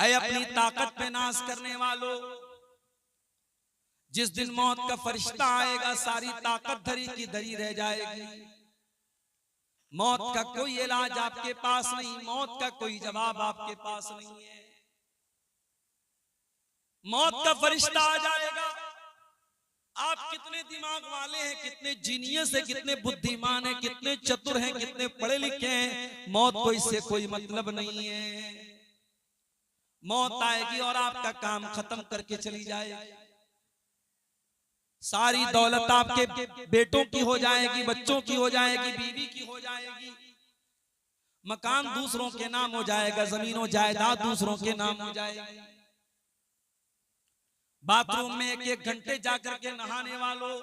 ऐ अपनी ताकत पे नाज करने वालों, जिस दिन मौत का फरिश्ता आएगा सारी ताकत धरी की धरी रह जाएगी। मौत का कोई इलाज आपके पास नहीं, मौत का कोई जवाब आपके पास नहीं है। मौत का फरिश्ता आ जाएगा। आप कितने दिमाग वाले हैं, कितने जीनियस हैं, कितने बुद्धिमान हैं, कितने चतुर हैं, कितने पढ़े लिखे हैं, मौत को इससे कोई मतलब नहीं है। मौत आएगी और आपका काम खत्म करके चली जाएगी। सारी दौलत आपके बेटों की हो जाएगी, बच्चों की हो जाएगी, बीवी की हो जाएगी, मकान दूसरों के नाम हो जाएगा, जमीनों जायदाद दूसरों के नाम हो जाएगी। बाथरूम में एक एक घंटे जाकर के नहाने वालों,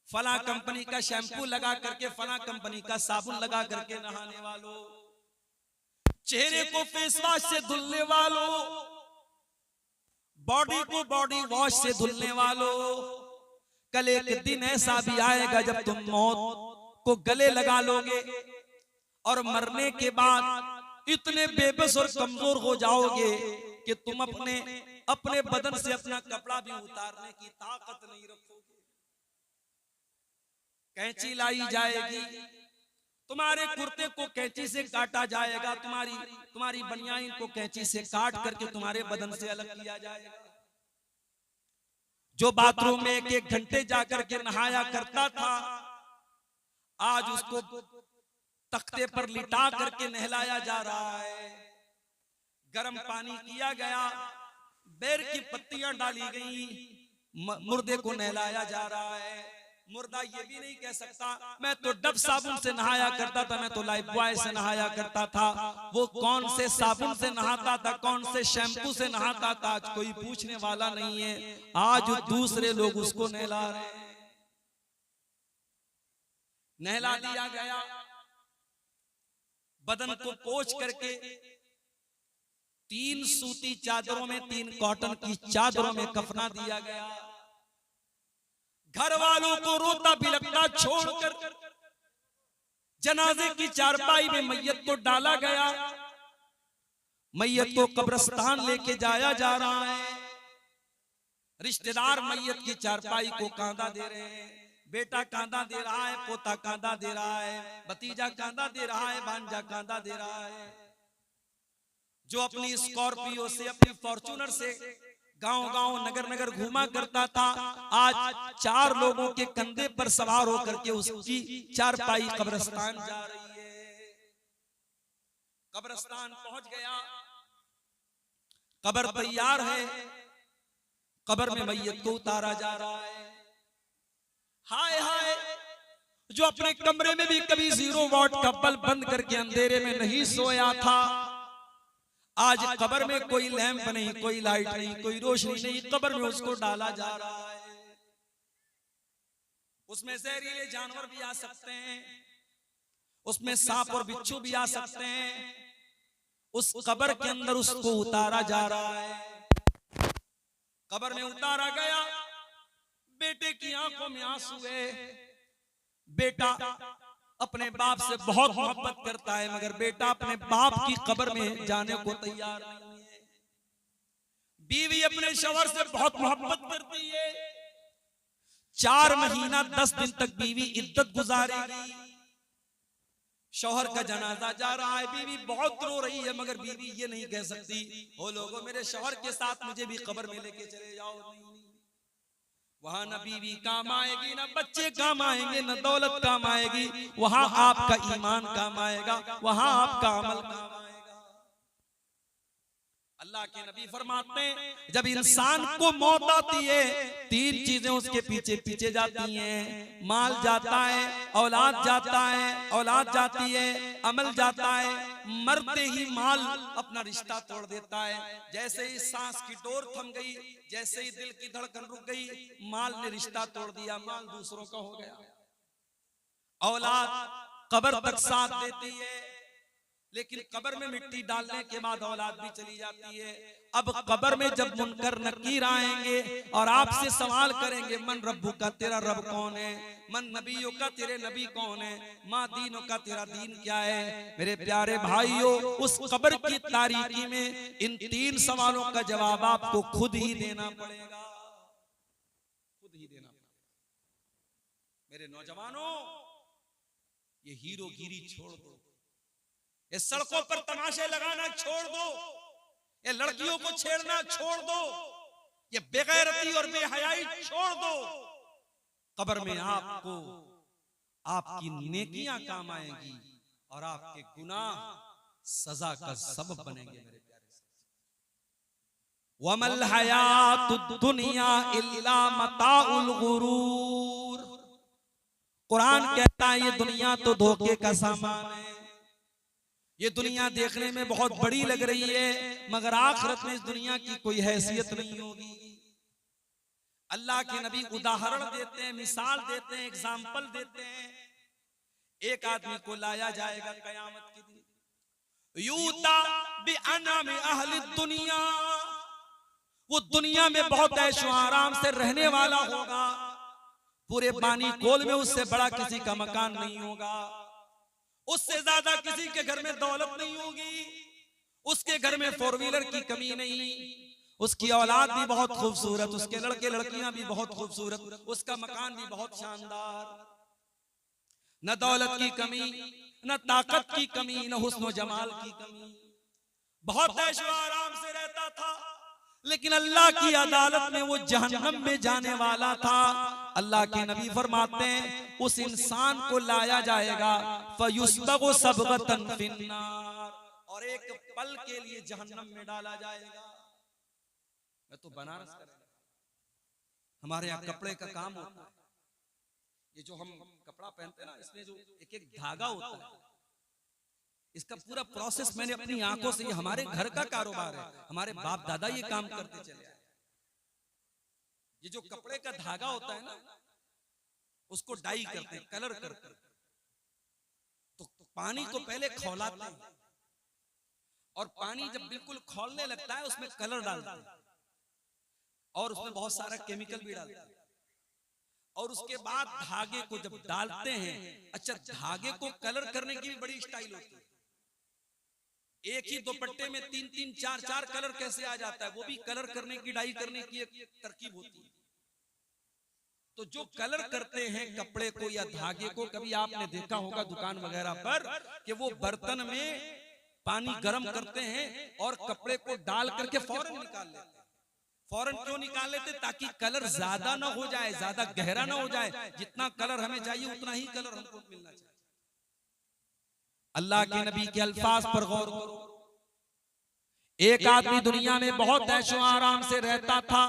फला कंपनी का शैम्पू लगा करके, फला कंपनी का साबुन लगा करके नहाने वालों, चेहरे को फेस वॉश से धुलने वालों, बॉडी को बॉडी वॉश से धुलने वालों, कल एक दिन ऐसा भी आएगा जब तुम मौत को गले लगा लोगे और मरने के बाद इतने बेबस और कमजोर हो जाओगे कि तुम अपने बदन से अपना कपड़ा भी उतारने की ताकत नहीं रखोगे। कैंची लाई जाएगी, तुम्हारे कुर्ते को कैंची से काटा जाएगा, तुम्हारी बनियान को कैंची से काट करके तुम्हारे बदन से अलग किया जाएगा। जो बाथरूम में एक एक घंटे जाकर के नहाया करता था, आज उसको तख्ते पर लिटा करके नहलाया जा रहा है। गर्म पानी किया गया, बेर की पत्तियां डाली गई, मुर्दे को नहलाया जा रहा है। मुर्दा ये भी नहीं कह सकता मैं तो डब साबुन से नहाया करता था, मैं तो लाइफबॉय से नहाया करता था। वो कौन से साबुन से नहाता था, कौन से शैम्पू से नहाता था, आज कोई पूछने वाला नहीं है। आज दूसरे लोग उसको नहला रहे हैं। नहला दिया गया, बदन को पोंछ करके 3 सूती चादरों में, 3 कॉटन की चादरों में कफना दिया गया। घर वालों को रोता बिलखता छोड़कर जनाजे की चारपाई में मैयत को डाला गया। मैयत को कब्रिस्तान लेके जाया जा रहा है। रिश्तेदार मैयत की चारपाई को कांधा दे रहे हैं। बेटा कांधा दे रहा है, पोता कांधा दे रहा है, भतीजा कांधा दे रहा है, भांजा कांधा दे रहा है। जो अपनी स्कॉर्पियो से, अपनी फॉर्च्यूनर से गांव गांव नगर नगर घूमा करता था, आज 4 लोगों के कंधे पर सवार होकर के उसकी चारपाई कब्रिस्तान जा रही है। कब्रिस्तान पहुंच गया, कब्र तैयार है, कब्र में मैयत को उतारा जा रहा है। हाय हाय, जो अपने कमरे में भी कभी 0 वॉट का बल्ब बंद करके अंधेरे में नहीं सोया था, आज कब्र में कोई लैंप नहीं, कोई लाइट नहीं, कोई रोशनी नहीं, कब्र में उसको डाला जा रहा है। उसमें जहरीले जानवर भी आ सकते हैं, उसमें सांप और बिच्छू भी आ सकते हैं। उस कब्र के अंदर उसको उतारा जा रहा है। कब्र में उतारा गया, बेटे की आंखों में आंसू है। बेटा अपने बाप से बहुत मोहब्बत करता है, मगर बेटा अपने बाप की कब्र में जाने को तैयार नहीं है। बीवी अपने शौहर से बहुत मोहब्बत करती है। 4 महीना 10 दिन तक बीवी इद्दत गुजारेगी। शौहर का जनाजा जा रहा है, बीवी बहुत रो रही है, मगर बीवी ये नहीं कह सकती ओ लोगों मेरे शौहर के साथ मुझे भी कब्र में लेके चले जाओ। वहां न बीवी काम आएगी, न बच्चे काम आएंगे, न दौलत काम आएगी। वहां आपका ईमान काम आएगा, वहां आपका अमल काम आएगा। अल्लाह के नबी फरमाते हैं, जब इंसान को मौत आती है 3 चीजें उसके पीछे पीछे जाती हैं। माल जाता है, औलाद जाता है, औलाद जाती है, अमल जाता है। मरते ही माल अपना रिश्ता तोड़ देता है। जैसे ही सांस की डोर थम गई, जैसे ही दिल की धड़कन रुक गई, माल ने रिश्ता तोड़ दिया, माल दूसरों का हो गया। औलाद कब्र तक साथ देती है, लेकिन कब्र में मिट्टी डालने के बाद औलाद भी चली जाती है। अब कब्र में जब मुनकर नकीर आएंगे और आपसे सवाल करेंगे, मन रब्बु का, तेरा रब कौन है, मन नबियों का, तेरे नबी कौन है, माँ दीनों का, तेरा दीन क्या है। मेरे प्यारे भाइयों, उस कब्र की तारीकी में इन 3 सवालों का जवाब आपको खुद ही देना पड़ेगा, खुद ही देना पड़ेगा। मेरे नौजवानों, ये हीरोगिरी छोड़ दो, ये सड़कों पर तमाशे लगाना छोड़ दो, ये लड़कियों को छेड़ना छोड़ दो, ये बेगैरती और बेहयाई छोड़ दो। कब्र में आपको आपकी नेकियां काम आएंगी और आपके गुनाह सजा का सबब बनेंगे। मेरे प्यारे, वमल हयातुद दुनिया इल्ला मताउल गुरूर। कुरान कहता है ये दुनिया तो धोखे का सामान है, ये दुनिया देखने में बहुत बड़ी लग रही है, मगर आखिरत में इस दुनिया की कोई हैसियत नहीं होगी। अल्लाह के नबी उदाहरण देते हैं, मिसाल देते हैं, एग्जाम्पल देते हैं। एक आदमी को लाया जाएगा कयामत के दिन, यूता बि अनामि अहली दुनिया, वो दुनिया में बहुत ऐशो आराम से रहने वाला होगा, पूरे बानी कोल में उससे बड़ा किसी का मकान नहीं होगा, उससे ज्यादा किसी के घर में दौलत नहीं होगी, उसके घर में 4 व्हीलर की कमी नहीं, उसकी औलाद भी बहुत खूबसूरत, उसके लड़के लड़कियां भी बहुत खूबसूरत, उसका मकान भी बहुत शानदार, न दौलत की कमी, न ताकत की कमी, न हुस्न जमाल की कमी, बहुत ऐशो आराम से रहता था। लेकिन अल्लाह की अदालत में वो जहन्नम में जाने वाला था। अल्लाह के नबी फरमाते हैं उस इंसान को लाया जाएगा, फयुस्बगु सबगतन फिन्नार, और एक पल के लिए जहन्नम में डाला जाएगा। मैं तो बनारस का, हमारे यहाँ कपड़े का काम होता है, ये जो हम कपड़ा पहनते हैं ना, इसमें जो एक एक धागा होता है, इसका पूरा प्रोसेस मैंने अपनी आंखों से, ये हमारे घर का कारोबार है, हमारे बाप दादा ये काम करते चले आए। ये जो कपड़े का धागा होता है ना, उसको डाई करते हैं, कलर करते हैं, तो पानी को पहले खौलाते हैं, और पानी जब बिल्कुल खौलने लगता है उसमें कलर डालते हैं, और उसमें बहुत सारा केमिकल भी डालते हैं, और उसके बाद धागे को जब डालते हैं, अच्छा धागे को कलर करने की भी बड़ी स्टाइल होती है, एक ही दुपट्टे में 3-3, 4-4 कलर कैसे आ जाता है, वो भी कलर करने की, डाई करने की एक तरकीब होती है। तो जो कलर करते हैं कपड़े को या धागे को, कभी आपने देखा होगा दुकान वगैरह पर कि वो बर्तन में पानी गर्म करते हैं और कपड़े को डाल करके फौरन निकाल लेते हैं। फौरन क्यों निकाल लेते? ताकि कलर ज्यादा ना हो जाए, ज्यादा गहरा ना हो जाए, जितना कलर हमें चाहिए उतना ही कलर हमको मिलना चाहिए। अल्लाह के नबी के अल्फाज पर गौर करो। एक आदमी दुनिया में बहुत ऐशो आराम से रहता था,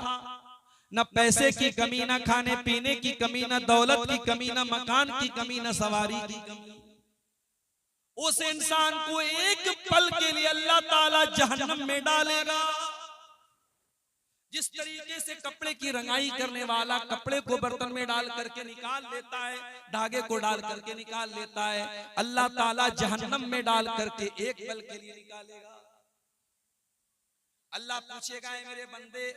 न पैसे की कमी, न खाने पीने की कमी, न दौलत की कमी, न मकान की कमी, न सवारी की कमी। उस इंसान को एक पल के लिए अल्लाह ताला जहन्नम में डालेगा। जिस तरीके से कपड़े की रंगाई करने वाला कपड़े को बर्तन में डाल करके निकाल लेता है, धागे को डाल करके निकाल लेता है, अल्लाह ताला जहन्नम में डाल करके एक पल के लिए निकालेगा। अल्लाह पूछेगा, मेरे बंदे,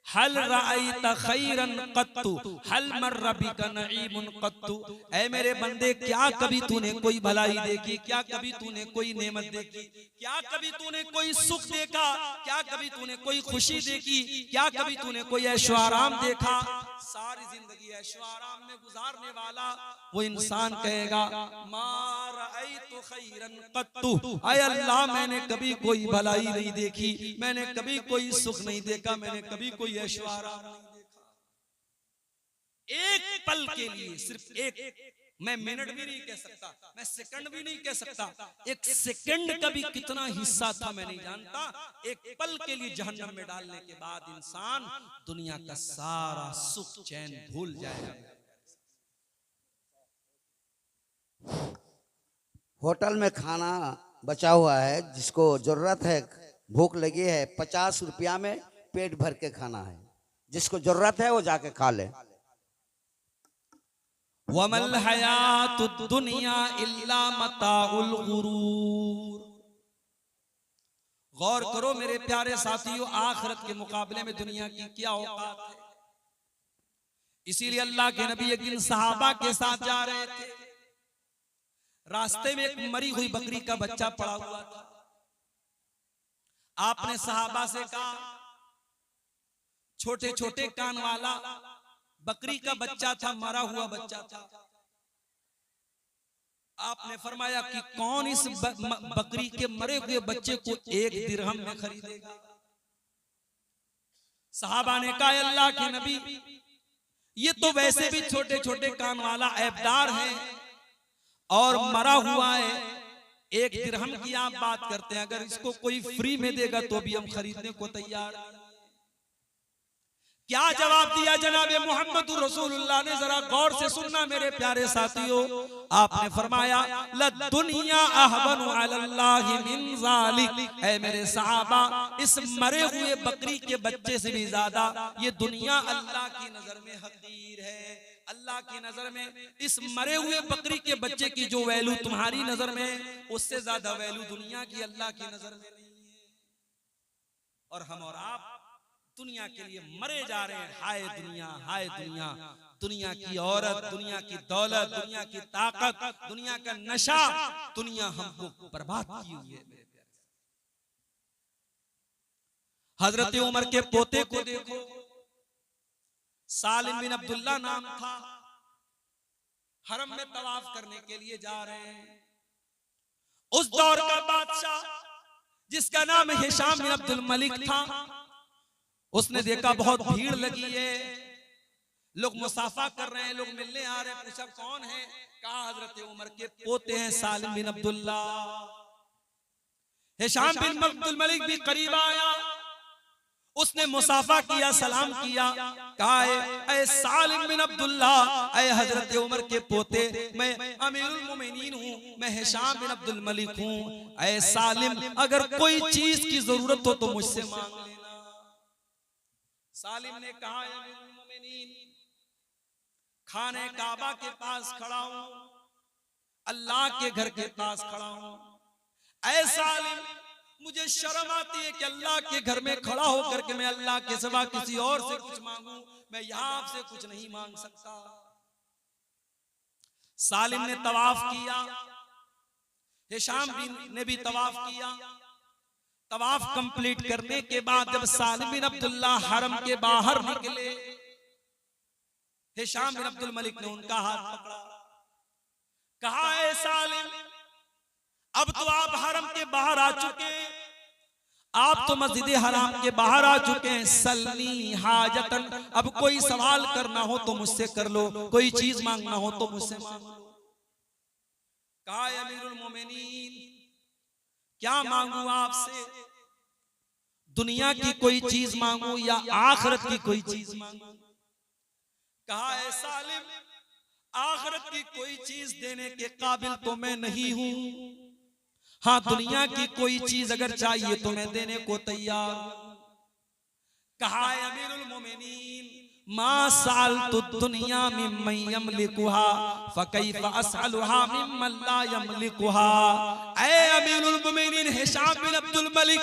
हल रायत खैरन कत्तु हल मर्रा बिका नईमुन कत्तु, ऐ मेरे बंदे क्या कभी तूने कोई भलाई देखी, क्या कभी तूने कोई नेमत देखी, क्या कभी तूने कोई सुख देखा, क्या कभी तूने कोई खुशी देखी, क्या कभी तूने कोई ऐशो आराम देखा? सारी जिंदगी ऐशो आराम में गुजारने वाला वो इंसान कहेगा, मा रअयतु खैरन कत्तु, ऐ अल्लाह मैंने कभी कोई भलाई नहीं देखी, मैंने कभी कोई सुख नहीं देखा, मैंने कभी कोई ऐशो आराम नहीं देखा। एक पल के लिए, सिर्फ एक, मैं मिनट भी नहीं कह सकता, मैं सेकंड भी नहीं कह सकता, एक सेकंड का भी कितना हिस्सा था मैं नहीं जानता। एक पल के लिए जहन्नम में डालने के बाद इंसान दुनिया का सारा सुख चैन भूल जाएगा। होटल में खाना बचा हुआ है, जिसको जरूरत है, भूख लगी है, 50 रुपया में पेट भर के खाना है, जिसको जरूरत है वो जाके खा ले। वमल हयातुद दुनिया इल्ला मताउल गुरूर। गौर करो मेरे प्यारे साथियों, आखिरत के मुकाबले में दुनिया की क्या औकात है। इसीलिए अल्लाह के नबी एक दिन सहाबा के साथ जा रहे थे, रास्ते में एक मरी हुई बकरी का बच्चा पड़ा हुआ था। आपने सहाबा से कहा, छोटे छोटे कान वाला बकरी का बच्चा था, मरा हुआ बच्चा था। आपने फरमाया कि कौन इस बकरी के मरे हुए बच्चे को 1 दिरहम में खरीदेगा। सहाबा ने कहा, अल्लाह के नबी, ये तो वैसे भी छोटे छोटे कान वाला ऐबदार है और मरा हुआ है, 1 दिरहम की आप बात करते हैं, अगर इसको कोई फ्री में देगा तो भी हम खरीदने को तैयार हैं। क्या जवाब दिया जनाबे मोहम्मद रसूलुल्लाह ने, जरा गौर से सुनना मेरे प्यारे साथियों। आपने फरमाया, लद्दुनिया अहबनु अलल्लाहि मिन ज़ालिक, ऐ मेरे सहाबा, इस मरे हुए बकरी के बच्चे से भी ज्यादा ये दुनिया अल्लाह की नजर में हकीर है। अल्लाह की नजर में इस मरे हुए बकरी के बच्चे की जो वैल्यू तुम्हारी नजर में, उससे ज्यादा वैल्यू दुनिया की अल्लाह की नजर में नहीं है। और हम और आप दुनिया के लिए मरे जा रहे हैं। हाय दुनिया, हाय दुनिया, दुनिया की औरत, दुनिया की दौलत, दुनिया की ताकत, दुनिया का नशा, दुनिया हमको बर्बाद की हुई है। हजरत उमर के पोते को देखो, सालिम बिन अब्दुल्ला नाम था, हरम में तवाफ करने के लिए जा रहे हैं। उस दौर का बादशाह जिसका नाम हिशाम बिन अब्दुल मलिक था, उसने देखा बहुत भीड़ लगी है, लोग मुसाफा कर रहे हैं, लोग मिलने आ रहे हैं। पूछा कौन है? कहा हजरत उमर के पोते हैं सालिम बिन अब्दुल्ला। हिशाम बिन अब्दुल मलिक भी करीब आया, उसने मुसाफा किया, सलाम किया, कहा ऐ सालिम बिन अब्दुल्ला, ऐ हजरत उमर के पोते, मैं अमीरुल मोमिनीन हूँ, मैं हिशाम बिन अब्दुल मलिक हूँ। ऐ सालिम, अगर कोई चीज की जरूरत हो तो मुझसे मांग लेना। सालिम ने कहा, अमीरुल मोमिनीन, खाने काबा के पास खड़ा हूं, अल्लाह के घर के पास खड़ा हूं। ऐ सालिम, मुझे शर्म आती है कि अल्लाह के घर में खड़ा होकर के मैं अल्लाह के सिवा किसी और से कुछ मांगूं, मैं यहां आपसे कुछ नहीं मांग सकता। सालिम ने तवाफ किया, हिशाम ने भी तवाफ किया। तवाफ कंप्लीट करने के बाद जब सालिम बिन अब्दुल्ला हरम के बाहर निकले, हिशाम बिन अब्दुल मलिक ने उनका हाथ पकड़ा, कहा है सालिम, अब तो आप हरम के बाहर आ चुके हैं, आप तो मस्जिद हराम के बाहर आ चुके हैं। सल्ली हाजतन, अब कोई सवाल करना हो तो मुझसे कर लो, कोई चीज मांगना हो तो मुझसे मांग लो। कहा अमीरुल मोमिनीन, क्या मांगू आपसे? दुनिया की कोई चीज मांगू या आखिरत की कोई चीज मांगू? कहा है सालिम, आखिरत की कोई चीज देने के काबिल तो मैं नहीं हूं, हाँ दुनिया की कोई चीज अगर चाहिए तो मैं देने को तैयार हूं। कहा है अमीरुल मोमिनीन, मा सालतु दुनिया मिम्मन यमलिकुहा फकैफ असअलुहा मिम्मन ला यमलिकुहा। ऐ अमीरुल मोमिनीन हिशाम बिन अब्दुल मलिक,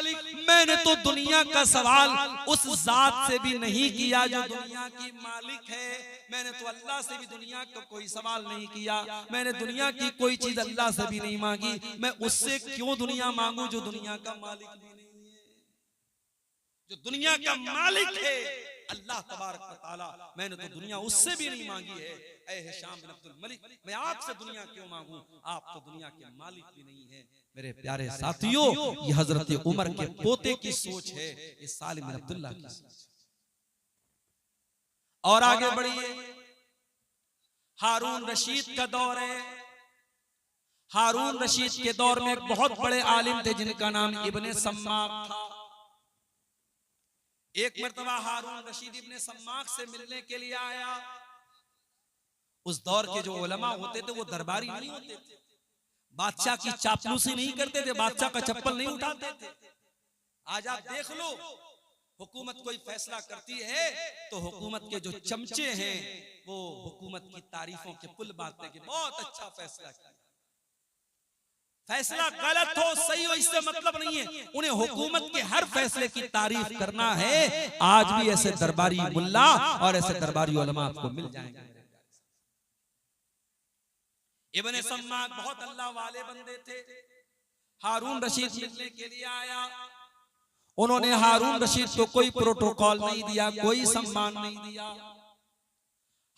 मैंने तो दुनिया का सवाल उस जात से भी नहीं किया जो दुनिया की मालिक है, मैंने तो अल्लाह से भी दुनिया का कोई सवाल नहीं किया, मैंने दुनिया की कोई चीज अल्लाह से भी नहीं मांगी, मैं उससे क्यों दुनिया मांगू जो दुनिया का मालिक भी नहीं है। जो दुनिया का मालिक है अल्लाह तबारक व तआला, मैंने तो दुनिया उससे भी नहीं मांगी है। ऐ हिशाम बिन अब्दुल मलिक, मैं आपसे दुनिया क्यों मांगू, आप तो दुनिया के मालिक भी नहीं है। मेरे प्यारे साथियों, ये हजरत उमर के पोते की सोच है, ये सालिम बिन अब्दुल्ला की सोच। और आगे बढ़िए, हारून रशीद का दौर है। हारून रशीद के दौर में एक बहुत बड़े आलिम थे जिनका नाम इब्ने सम्माक था। एक मर्तबा हारून रशीद इब्ने सम्माक से मिलने के लिए आया। उस दौर के जो उलमा होते थे वो दरबारी नहीं होते थे, बादशाह की चापलूसी नहीं करते थे, बादशाह का चप्पल नहीं उठाते थे। आज आप देख लो, हुकूमत कोई फैसला करती है तो हुकूमत के जो चमचे हैं वो हुकूमत की तारीफों के पुल बांटते कि बहुत अच्छा फैसला किया, फैसला गलत हो सही हो इससे मतलब नहीं है, उन्हें हुकूमत के हर फैसले की तारीफ करना है। आज भी ऐसे दरबारी मुल्ला और ऐसे दरबारी उलमा आपको मिल जाएंगे। इब्ने सम्माक बहुत अल्लाह वाले बंदे थे। हारून रशीद मिलने के लिए आया, उन्होंने हारून रशीद को कोई प्रोटोकॉल नहीं दिया, कोई सम्मान नहीं दिया।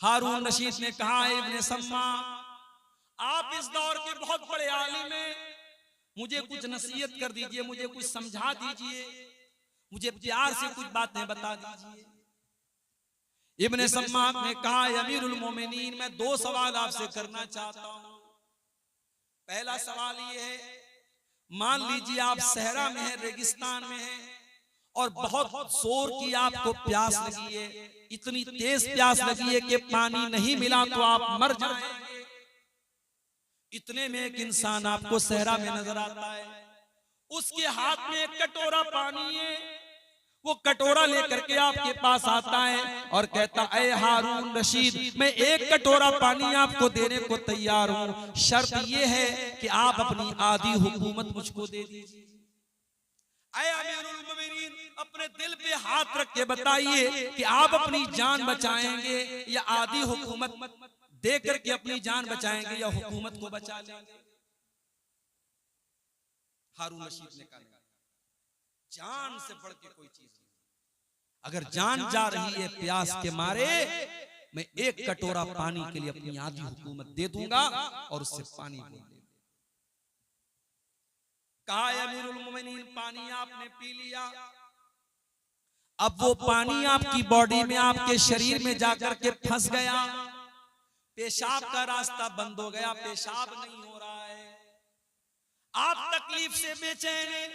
हारून रशीद ने कहा, इब्ने सम्माक आप इस दौर के बहुत बड़े आलिम हैं, मुझे कुछ नसीहत कर दीजिए, मुझे कुछ समझा दीजिए, मुझे प्यार से कुछ बातें बता दीजिए। इब्ने सम्माक ने कहा, अमीरुल मोमिनीन मैं दो सवाल आपसे करना चाहता हूं। पहला सवाल ये है, मान लीजिए आप सहरा में हैं, रेगिस्तान में हैं और बहुत जोर की आपको प्यास लगी है, इतनी तेज प्यास लगी है कि पानी नहीं मिला तो आप मर जाएंगे। इतने में एक इंसान आपको सहरा में नजर आता है, उसके हाथ में एक कटोरा पानी है, वो कटोरा लेकर के आपके पास आता है और कहता है, ऐ हारून रशीद मैं एक कटोरा पानी आपको देने को तैयार हूं, शर्त ये है कि आप अपनी आधी हुकूमत मुझको दे दीजिए। ऐ अमीरुल मोमिनीन अपने दिल पे हाथ रख के बताइए कि आप अपनी जान बचाएंगे या आधी हुकूमत दे करके अपनी जान बचाएंगे या हुकूमत को बचा लेंगे। हारून रशीद ने कहा, जान से बढ़ के कोई चीज नहीं, अगर जान जा रही है प्यास के मारे, मैं एक कटोरा पानी के लिए अपनी आधी हुकूमत दे दूंगा और उससे पानी ले लूंगा। कहा, अमीरुल मोमिनीन पानी आपने पी लिया, अब वो पानी आपकी बॉडी में आपके शरीर में जाकर के फंस गया, पेशाब का रास्ता बंद हो गया, पेशाब नहीं हो रहा है, आप तकलीफ से बेचैन हैं,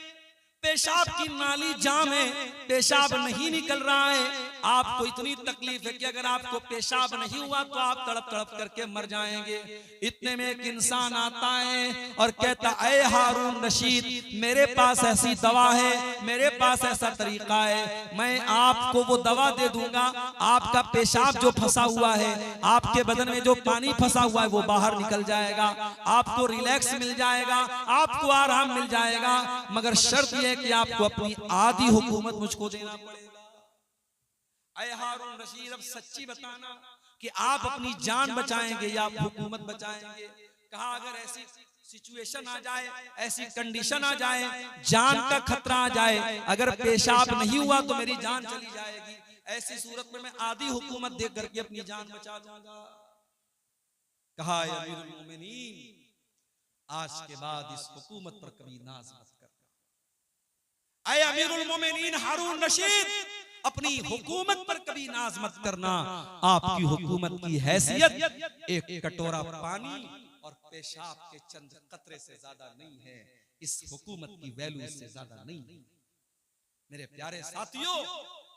पेशाब की नाली जाम है, पेशाब नहीं निकल रहा है, आपको इतनी तकलीफ है कि अगर आपको पेशाब नहीं हुआ तो आप तड़प तड़प करके मर जाएंगे। इतने में एक इंसान आता है और कहता, ऐ हारून रशीद मेरे पास ऐसी दवा है, मेरे पास ऐसा तरीका है, मैं आपको वो दवा दे दूंगा, आपका पेशाब जो फंसा हुआ है, आपके बदन में जो पानी फंसा हुआ है वो बाहर निकल जाएगा, आपको रिलैक्स मिल जाएगा, आपको आराम मिल जाएगा, मगर शर्त यह कि आपको अपनी आधी हुकूमत मुझको देना पड़ेगा। ऐ हारून रशीद अब सच्ची बताना कि आप अपनी जान बचाएंगे या आप हुकूमत बचाएंगे। कहा, अगर ऐसी सिचुएशन आ जाए, ऐसी कंडीशन आ जाए, जान का खतरा आ जाए, अगर पेशाब नहीं हुआ तो मेरी जान चली जाएगी, ऐसी सूरत में मैं आधी हुकूमत दे करके अपनी जान बचा दूंगा। कहा, अमीरुल मोमिनीन आज के बाद इस हुकूमत पर कभी नाज मत करना। ऐ अमीरुल मोमिनीन हारून रशीद अपनी हुकूमत पर कभी नाज मत करना, आपकी हुकूमत की हैसियत एक कटोरा पानी और पेशाब के चंद कतरे से ज्यादा नहीं है, इस हुकूमत की वैल्यू इससे ज्यादा नहीं। मेरे प्यारे साथियों,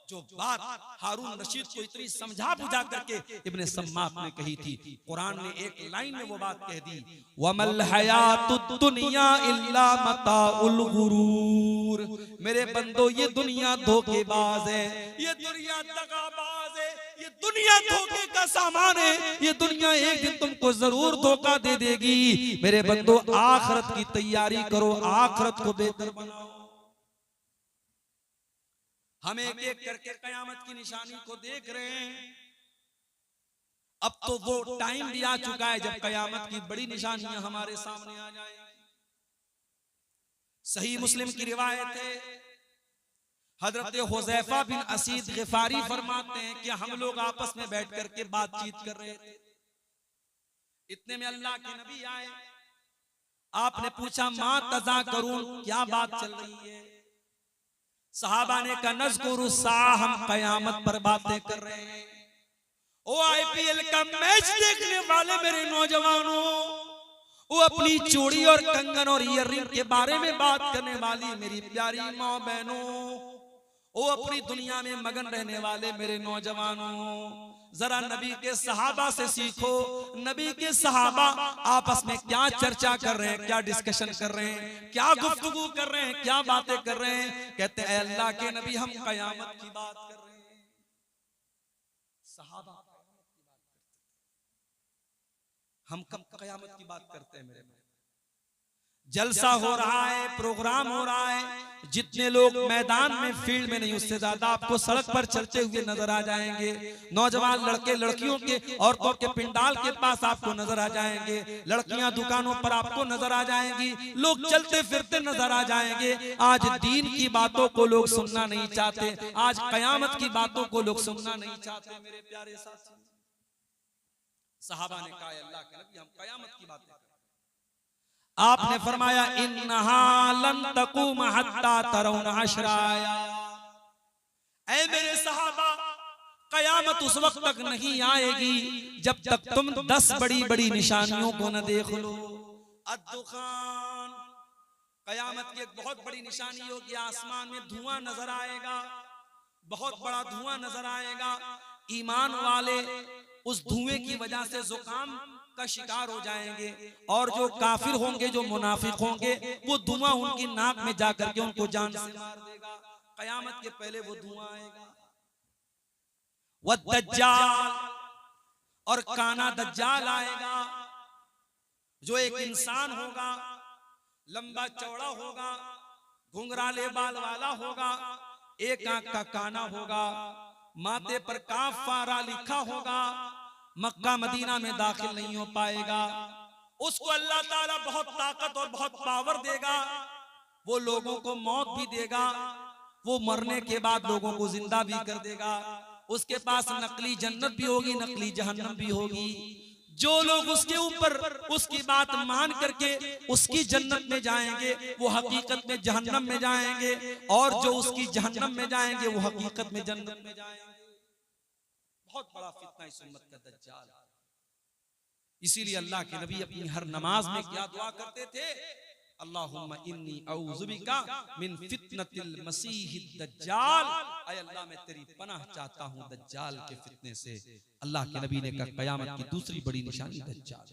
जो बात हारून रशीद को इतनी समझा बुझा करके इब्ने सम्माक ने कही थी, कुरान ने एक लाइन में वो बात कह दी, वमल हयातुद दुनिया इल्ला मताउल गुरूर। मेरे बंदो ये दुनिया धोखेबाज है, ये दुनिया दगाबाज है, ये दुनिया धोखे का सामान है, ये दुनिया एक दिन तुमको जरूर धोखा दे देगी। मेरे बंदो आखिरत की तैयारी करो, आखिरत को बेहतर बनाओ। हम एक एक करके कयामत की निशानी को देख रहे हैं। अब तो वो टाइम भी आ चुका है जब कयामत की बड़ी निशानियां हमारे सामने आ जाएंगी। सही मुस्लिम की रिवायत है, हजरत हुज़ैफा बिन असीद गिफारी फरमाते हैं कि हम लोग आपस में बैठ करके बातचीत कर रहे थे, इतने में अल्लाह के नबी आए। आपने पूछा, मां तज़ा करूं, क्या बात चल रही है? सहाबा ने कहा, नज़कुरु साअ, हम कयामत पर बातें कर रहे हैं। ओ आईपीएल का मैच देखने वाले मेरे नौजवानों, वो अपनी चूड़ी और कंगन और ईयररिंग के बारे में बात करने वाली मेरी प्यारी माँ बहनों, वो अपनी दुनिया में मगन रहने वाले मेरे नौजवानों, जरा नबी के सहाबा से सीखो। नबी के सहाबा आपस में क्या चर्चा कर रहे हैं, क्या डिस्कशन कर रहे हैं, क्या गुफ्तगू कर रहे हैं, क्या बातें कर रहे हैं? कहते हैं, अल्लाह के नबी हम कयामत की बात कर रहे हैं। सहाबा हम कब कयामत की बात करते हैं मेरे भाई? जलसा हो रहा है, प्रोग्राम हो रहा है, जितने लोग मैदान में फील्ड में नहीं उससे ज्यादा आपको सड़क पर चलते हुए नजर आ जाएंगे। नौजवान लड़के लड़कियों के औरतों के पिंडाल के पास आपको नजर आ जाएंगे, लड़कियां दुकानों पर आपको नजर आ जाएंगी, लोग चलते फिरते नजर आ जाएंगे। आज दीन की बातों को लोग सुनना नहीं चाहते, आज कयामत की बातों को लोग सुनना नहीं चाहते। मेरे प्यारे साथी, सहाबा ने कहा अल्लाह के नबी हम कयामत की बातें करें। आपने फरमाया इन्नहा लन तक़ूम हत्ता तरौना अशराया, ऐ मेरे सहाबा कयामत उस वक्त तक नहीं आएगी जब तक तुम 10 बड़ी बड़ी निशानियों को न देख लो। अद्दुखान, कयामत की एक बहुत बड़ी निशानी होगी, आसमान में धुआं नजर आएगा, बहुत बड़ा धुआं नजर आएगा। ईमान वाले उस धुएं की वजह से जुकाम का शिकार हो जाएंगे, और जो काफिर होंगे, जो मुनाफिक होंगे, वो धुआं उनकी नाक में जाकर के उनको जान से मार देगा। कयामत के पहले वो धुआं आएगा। वद्दज्जाल, और काना दज्जाल आएगा, जो एक इंसान होगा, लंबा चौड़ा होगा, घुंघराले बाल वाला होगा, एक आंख का काना होगा, माथे पर काफ फारा लिखा होगा, मक्का मदीना में दाखिल नहीं हो पाएगा। उसको अल्लाह ताला बहुत ताकत और बहुत पावर देगा, वो लोगों को मौत भी देगा, वो मरने के बाद लोगों को जिंदा भी कर देगा। उसके पास नकली जन्नत भी होगी, नकली जहन्नम भी होगी। जो लोग उसके ऊपर उसकी बात मान करके उसकी जन्नत में जाएंगे, वो हकीकत में जहन्नम में जाएंगे, और जो उसकी जहन्नम में जाएंगे वो हकीकत में जन्नत में जाएंगे। बहुत बड़ा फितना इस उम्मत का दज्जाल। इसीलिए अल्लाह के नबी अपनी हर नमाज में क्या दुआ करते थे? अल्लाहुम्मा इन्नी औज़ु बिका मिन फितनतिल मसीहिद दज्जाल, ऐ अल्लाह मैं तेरी पनाह चाहता हूं दज्जाल के फितने से। अल्लाह के नबी ने कहा कयामत की दूसरी बड़ी निशानी दज्जाल।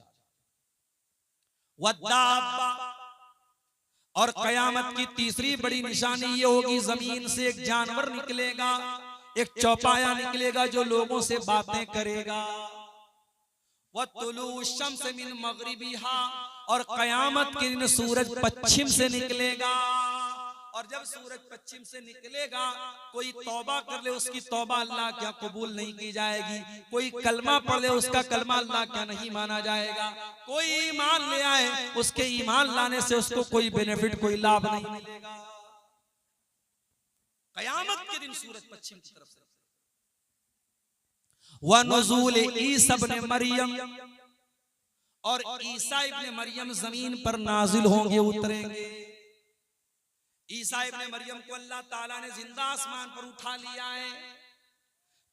वद्दाब्बा, और कयामत की तीसरी बड़ी निशानी ये होगी, जमीन से एक जानवर निकलेगा, एक चौपाया निकलेगा जो लोगों से बातें करेगा। वतुलू शम्स मिन मगरिबिहा, और कयामत के दिन सूरज पश्चिम से निकलेगा, और जब सूरज पश्चिम से निकलेगा, कोई तौबा कर ले उसकी तौबा अल्लाह क्या कबूल नहीं की जाएगी, कोई कलमा पढ़ ले उसका कलमा अल्लाह क्या नहीं माना जाएगा, कोई ईमान ले आए उसके ईमान लाने से उसको कोई बेनिफिट, कोई लाभ नहीं मिलेगा। कयामत के दिन सूरज पश्चिम की तरफ से। व नुज़ूल ईसा इब्न मरियम, और ईसा इब्न मरियम जमीन पर नाजिल होंगे, उतरेंगे। ईसा इब्न मरियम को अल्लाह ताला ने जिंदा आसमान पर उठा लिया है।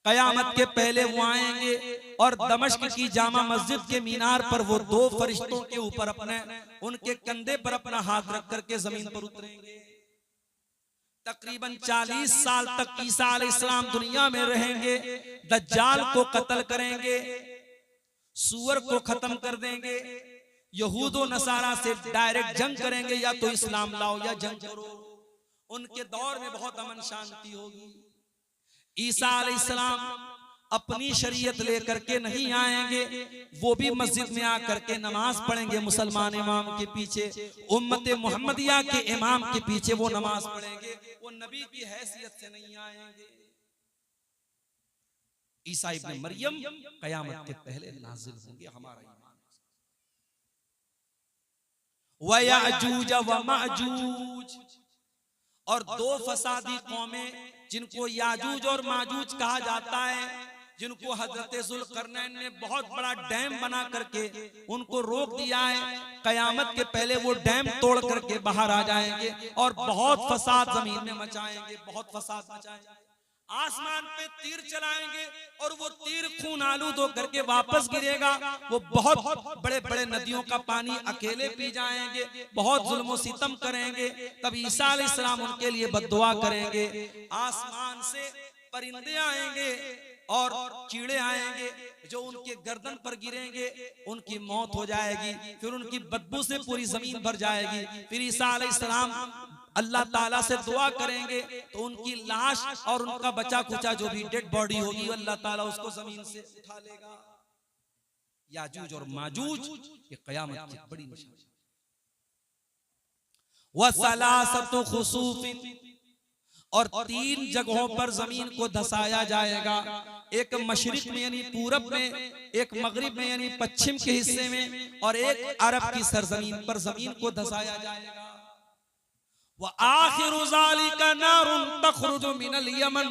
कयामत के पहले वो आएंगे, और दमिश्क की जामा मस्जिद के मीनार पर वो 2 फरिश्तों के ऊपर अपने उनके कंधे पर अपना हाथ रख करके जमीन पर उतरेंगे। तकरीबन 40 साल तक ईसा अलैहिस्सलाम दुनिया में रहेंगे, दज्जाल को कत्ल करेंगे, सूअर को खत्म कर देंगे, यहूदो नसारा से डायरेक्ट जंग करेंगे, या तो इस्लाम लाओ या जंग करो। उनके दौर में बहुत अमन शांति होगी। ईसा अलैहिस्सलाम अपनी शरीयत लेकर के नहीं आएंगे, वो भी मस्जिद में आकर के नमाज पढ़ेंगे मुसलमान इमाम के पीछे, उम्मत मोहम्मदिया के इमाम के पीछे वो नमाज पढ़ेंगे, वो नबी की हैसियत से नहीं आएंगे। ईसा इब्न मरियम कयामत के पहले नाजिल होंगे, हमारा ईमान। व याजूज व माजूज, और 2 फसादी कौमें जिनको याजूज और माजूज कहा जाता है, जिनको हजरत जुल्करनैन ने बहुत बड़ा डैम बना करके उनको रोक दिया है, कयामत के पहले वो डैम तोड़ करके बाहर आ जाएंगे और बहुत फसाद जमीन में मचाएंगे, बहुत फसाद मचाएंगे। आसमान पे तीर चलाएंगे और वो तीर खून आलूद होकर के वापस गिरेगा। वो बहुत बड़े बड़े नदियों का पानी अकेले पी जाएंगे, बहुत जुल्म सितम करेंगे। तब ईसा अलैहिस्सलाम उनके लिए बद्दुआ करेंगे। आसमान से परिंदे आएंगे और कीड़े आएंगे जो उनके गर्दन पर गिरेंगे, उनकी मौत हो जाएगी। फिर उनकी बदबू से पूरी जमीन भर जाएगी। फिर ईसा अलैहिस्सलाम अल्लाह ताला से दुआ करेंगे तो उनकी लाश और उनका बचा कुचा जो भी डेड बॉडी होगी अल्लाह ताला उसको जमीन से उठा लेगा। याजूज और माजूज ये कयामत की बड़ी निशानी। व सलासतु खुसूफिन, और 3 जगहों पर जमीन को धसाया जाएगा, एक मशरिक में यानी पूरब में, एक मगरिब में यानी पश्चिम के हिस्से में, और एक अरब की सरजमीन पर जमीन को धसाया जाएगा। व आखिरु ज़ालिका नारुन तखरुजु मिनल यमन,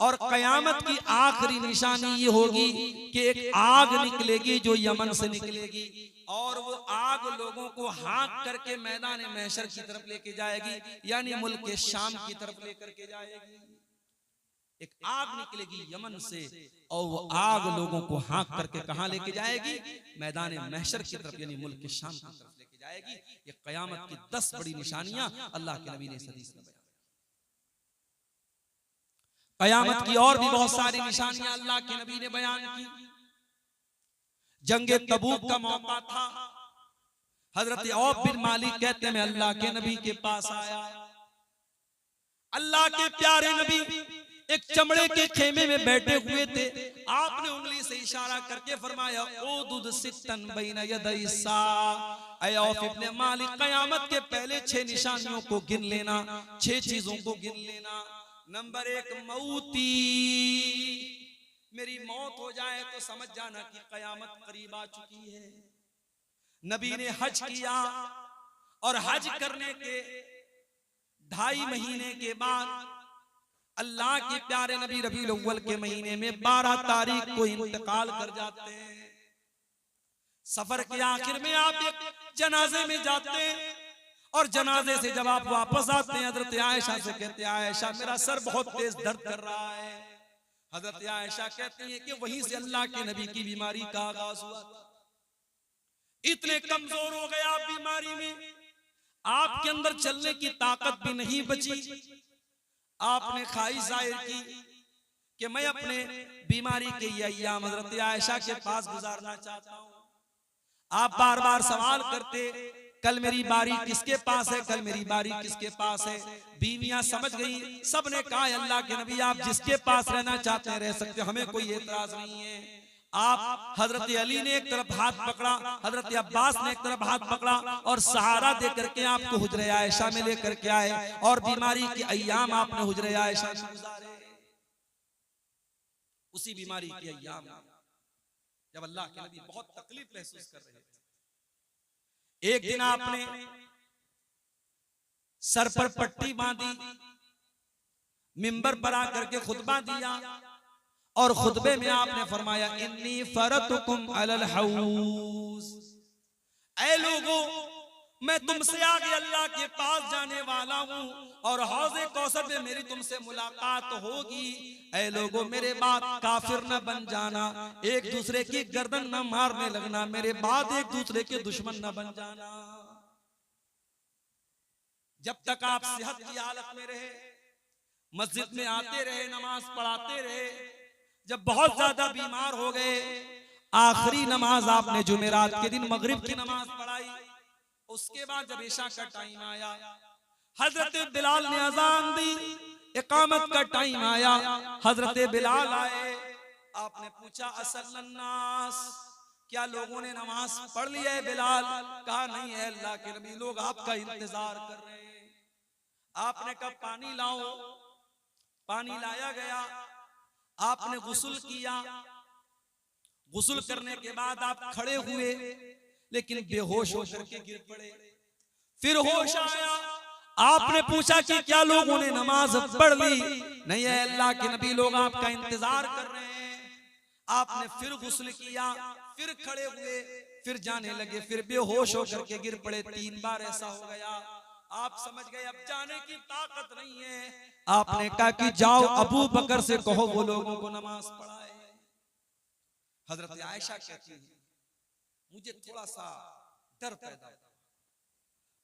और कयामत की आखिरी निशानी ये होगी कि एक आग निकलेगी जो यमन से निकलेगी, और वो आग लोगों को हाँक करके मैदान महशर की तरफ लेके जाएगी, यानी मुल्क के शाम की तरफ लेकर के जाएगी। एक आग निकलेगी यमन से, और वो आग लोगों को हाँक करके कहां लेके जाएगी? मैदान महशर की तरफ, यानी मुल्क के शाम की तरफ लेके जाएगी। ये कयामत की 10 बड़ी निशानियां अल्लाह के नबी ने इस हदीस में बयान। कयामत की और भी बहुत सारी निशानियां अल्लाह के नबी ने बयान की। जंगे तबूक का मौका था, हजरत औफ बिन मालिक कहते हैं मैं अल्लाह के नबी के पास आया। अल्लाह के प्यारे नबी एक चमड़े के खेमे में बैठे हुए थे। आपने उंगली से इशारा करके फरमाया, उदुद सित्तन बैन यदै सा, ऐ औफ इब्न मालिक, कयामत के पहले 6 निशानियों को गिन लेना, 6 चीजों को गिन लेना। नंबर 1, मौती, मेरी मौत हो जाए तो समझ जाना कि कयामत करीब आ चुकी है। नबी ने हज किया, और हज करने के 2.5 महीने के बाद अल्लाह के प्यारे नबी रबीउल अव्वल के महीने में 12 तारीख को इंतकाल कर जाते हैं। सफर के आखिर में आप एक जनाजे में जाते हैं, और जनाजे से जब आप वापस आते हैं, हजरत आयशा से कहते हैं, आयशा मेरा सर बहुत तेज दर्द कर रहा है। हजरत आयशा कहती है कि वहीं से अल्लाह के नबी की बीमारी का आगाज हुआ था। इतने कमजोर हो गए आप बीमारी में, आपके अंदर चलने की ताकत भी नहीं बची। आपने ख्वाहिश जाहिर की कि मैं अपने बीमारी के ये अय्याम हजरत आयशा के पास गुजारना चाहता हूं। आप बार बार सवाल करते, कल मेरी बारी किसके पास है, कल मेरी बारी किसके पास है। बीवियां समझ गई, सबने कहा अल्लाह के नबी आप जिसके पास रहना चाहते हैं रह सकते, हमें कोई एतराज नहीं है। आप हजरत अली ने एक तरफ हाथ पकड़ा, हजरत अब्बास ने एक तरफ हाथ पकड़ा, और सहारा दे करके आपको हुजरे आयशा में लेकर के आए, और बीमारी के अय्याम आपने हुजरे आयशा में गुजारे। उसी बीमारी के अय्याम जब अल्लाह के नबी बहुत तकलीफ महसूस कर रहे थे, एक दिन आपने सर पर पट्टी बांधी, मिंबर पर आकर के खुतबा दिया, और खुतबे में आपने फरमाया इन्नी फरतुकुम अलल हौज, ऐ लोगों मैं तुमसे आगे अल्लाह के पास जाने वाला हूं, और हौज़े कौसर में मेरी तुमसे मुलाकात होगी। ऐ लोगों मेरे बाद काफिर न बन जाना, एक दूसरे की गर्दन न मारने लगना, मेरे बाद एक दूसरे के दुश्मन न बन जाना। जब तक आप सेहत की हालत में रहे, मस्जिद में आते रहे, नमाज पढ़ाते रहे, जब बहुत ज्यादा बीमार हो गए, आखिरी नमाज आपने जुमेरात के दिन मगरिब की नमाज पढ़ाई। उसके बाद जब इशा का टाइम आया, हजरत बिलाल ने अजान दी, इकामत का टाइम आया, हजरत बिलाल आए। आपने पूछा असल्लन्नास, क्या लोगों ने नमाज पढ़ ली है बिलाल? कहा नहीं है अल्लाह के नबी, लोग आपका इंतजार कर रहे हैं। आपने कहा पानी लाओ, पानी लाया गया, आपने गुस्ल किया। गुस्ल करने के बाद आप खड़े हुए, लेकिन बेहोश होकर के गिर पड़े। फिर होश आया, आपने पूछा कि क्या लोगों ने नमाज पढ़ ली? नहीं है अल्लाह के नबी, लोग आपका इंतजार कर रहे हैं। आपने फिर गुस्ल किया, फिर खड़े हुए, फिर जाने लगे, फिर बेहोश होकर के गिर पड़े। 3 बार ऐसा हो गया। आप समझ गए अब जाने की ताकत नहीं है। आपने कहा कि जाओ अबू बकर से कहो वो लोगों को नमाज पढ़ाए। हजरत आयशा कहती है मुझे थोड़ा सा डर पैदा हुआ,